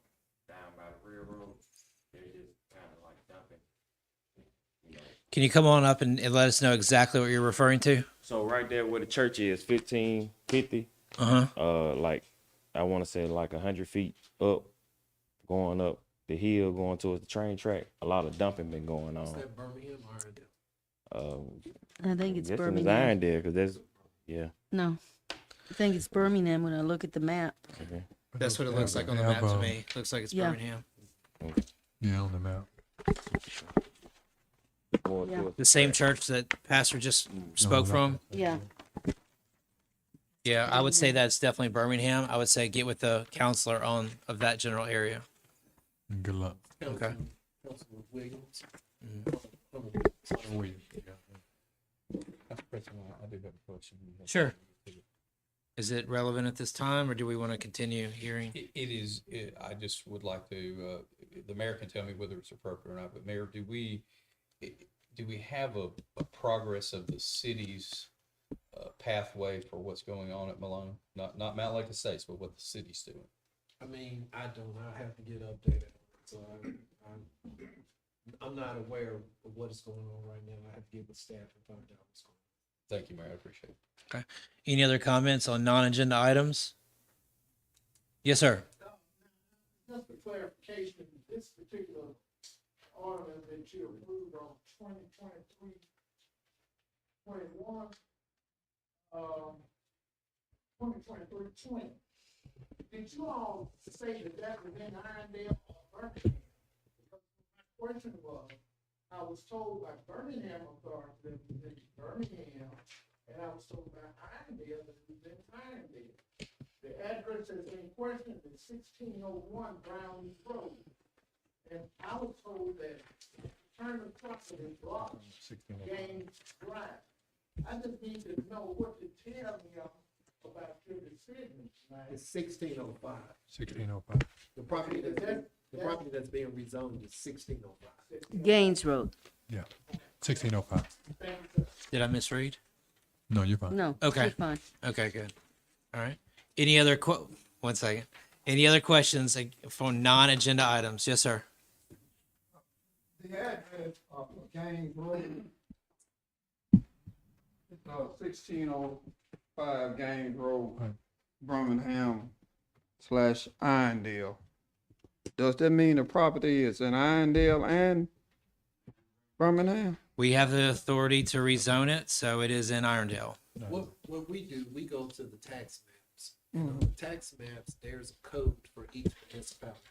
down by the railroad. They're just kind of like dumping. Can you come on up and let us know exactly what you're referring to? So right there where the church is, 1550. Like I want to say like 100 feet up, going up the hill, going towards the train track. A lot of dumping been going on. Is that Birmingham or? I think it's It's Birmingham. there because there's No, I think it's Birmingham when I look at the map. That's what it looks like on the map to me. Looks like it's Yeah. Birmingham. Yeah, on the map. more Yeah. towards The same church that Pastor just spoke no. from. Yeah. Yeah, I would say that's definitely Birmingham. I would say get with the counselor of that general area. And good luck. Okay. Councilman Williams. I do have a question. Sure. Is it relevant at this time, or do we want to continue hearing? It is. I just would like to. The mayor can tell me whether it's appropriate or not. But Mayor, do we have a progress of the city's pathway for what's going on at Malone? Not Mount Lake Estates, but what the city's doing. I mean, I don't. I have to get updated. So I'm not aware of what is going on right now. I have to get with staff and find out what's going on. Thank you, Mayor. I appreciate it. Okay. Any other comments on non-agenda items? Yes, sir. Just for clarification, this particular order that you approved on 2023-21, did you all say that was in Irondale Birmingham. My question was, I was told by Birmingham Authority that it was in Birmingham, and I was told by Irondale that it was in Irondale. The address that's in question is 1601 Brownlee Road. And I was told that turn the property block James Drive. I just need to know what to tell me about your decision tonight. It's 1605. 1605. The property that's being rezoned is 1605. Gaines Road. Yeah, 1605. Did I misread? No, you're fine. No. Okay. You're fine. Okay, good. All right. Any other 1 second. Any other questions for non-agenda items? Yes, sir. The address of Gaines Road, it's 1605 Gaines Road, Birmingham / Irondale. Does that mean the property is in Irondale and Birmingham? We have the authority to rezone it, so it is in Irondale. What we do, we go to the tax maps. And on the tax maps, there's a code for each municipality.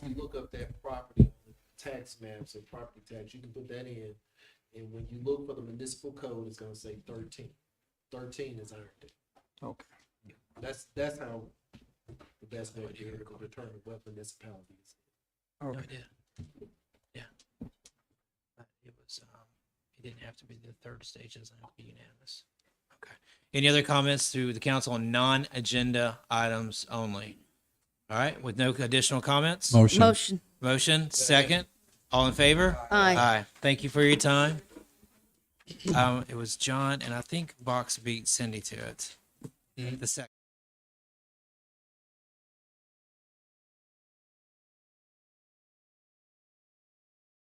You look up that property on the tax maps and property tax, you can put that in. And when you look for the municipal code, it's gonna say 13. 13 is Irondale. Okay. That's how the best way to determine what municipality is. No Okay. idea. Yeah. It was, it didn't have to be the third stage, it doesn't have to be unanimous. Okay. Any other comments through the council on non-agenda items only? All right, with no additional comments? Motion. Motion, second. All in favor? Aye. Aye. Thank you for your time. It was John, and I think Box beat Cindy to it. The second.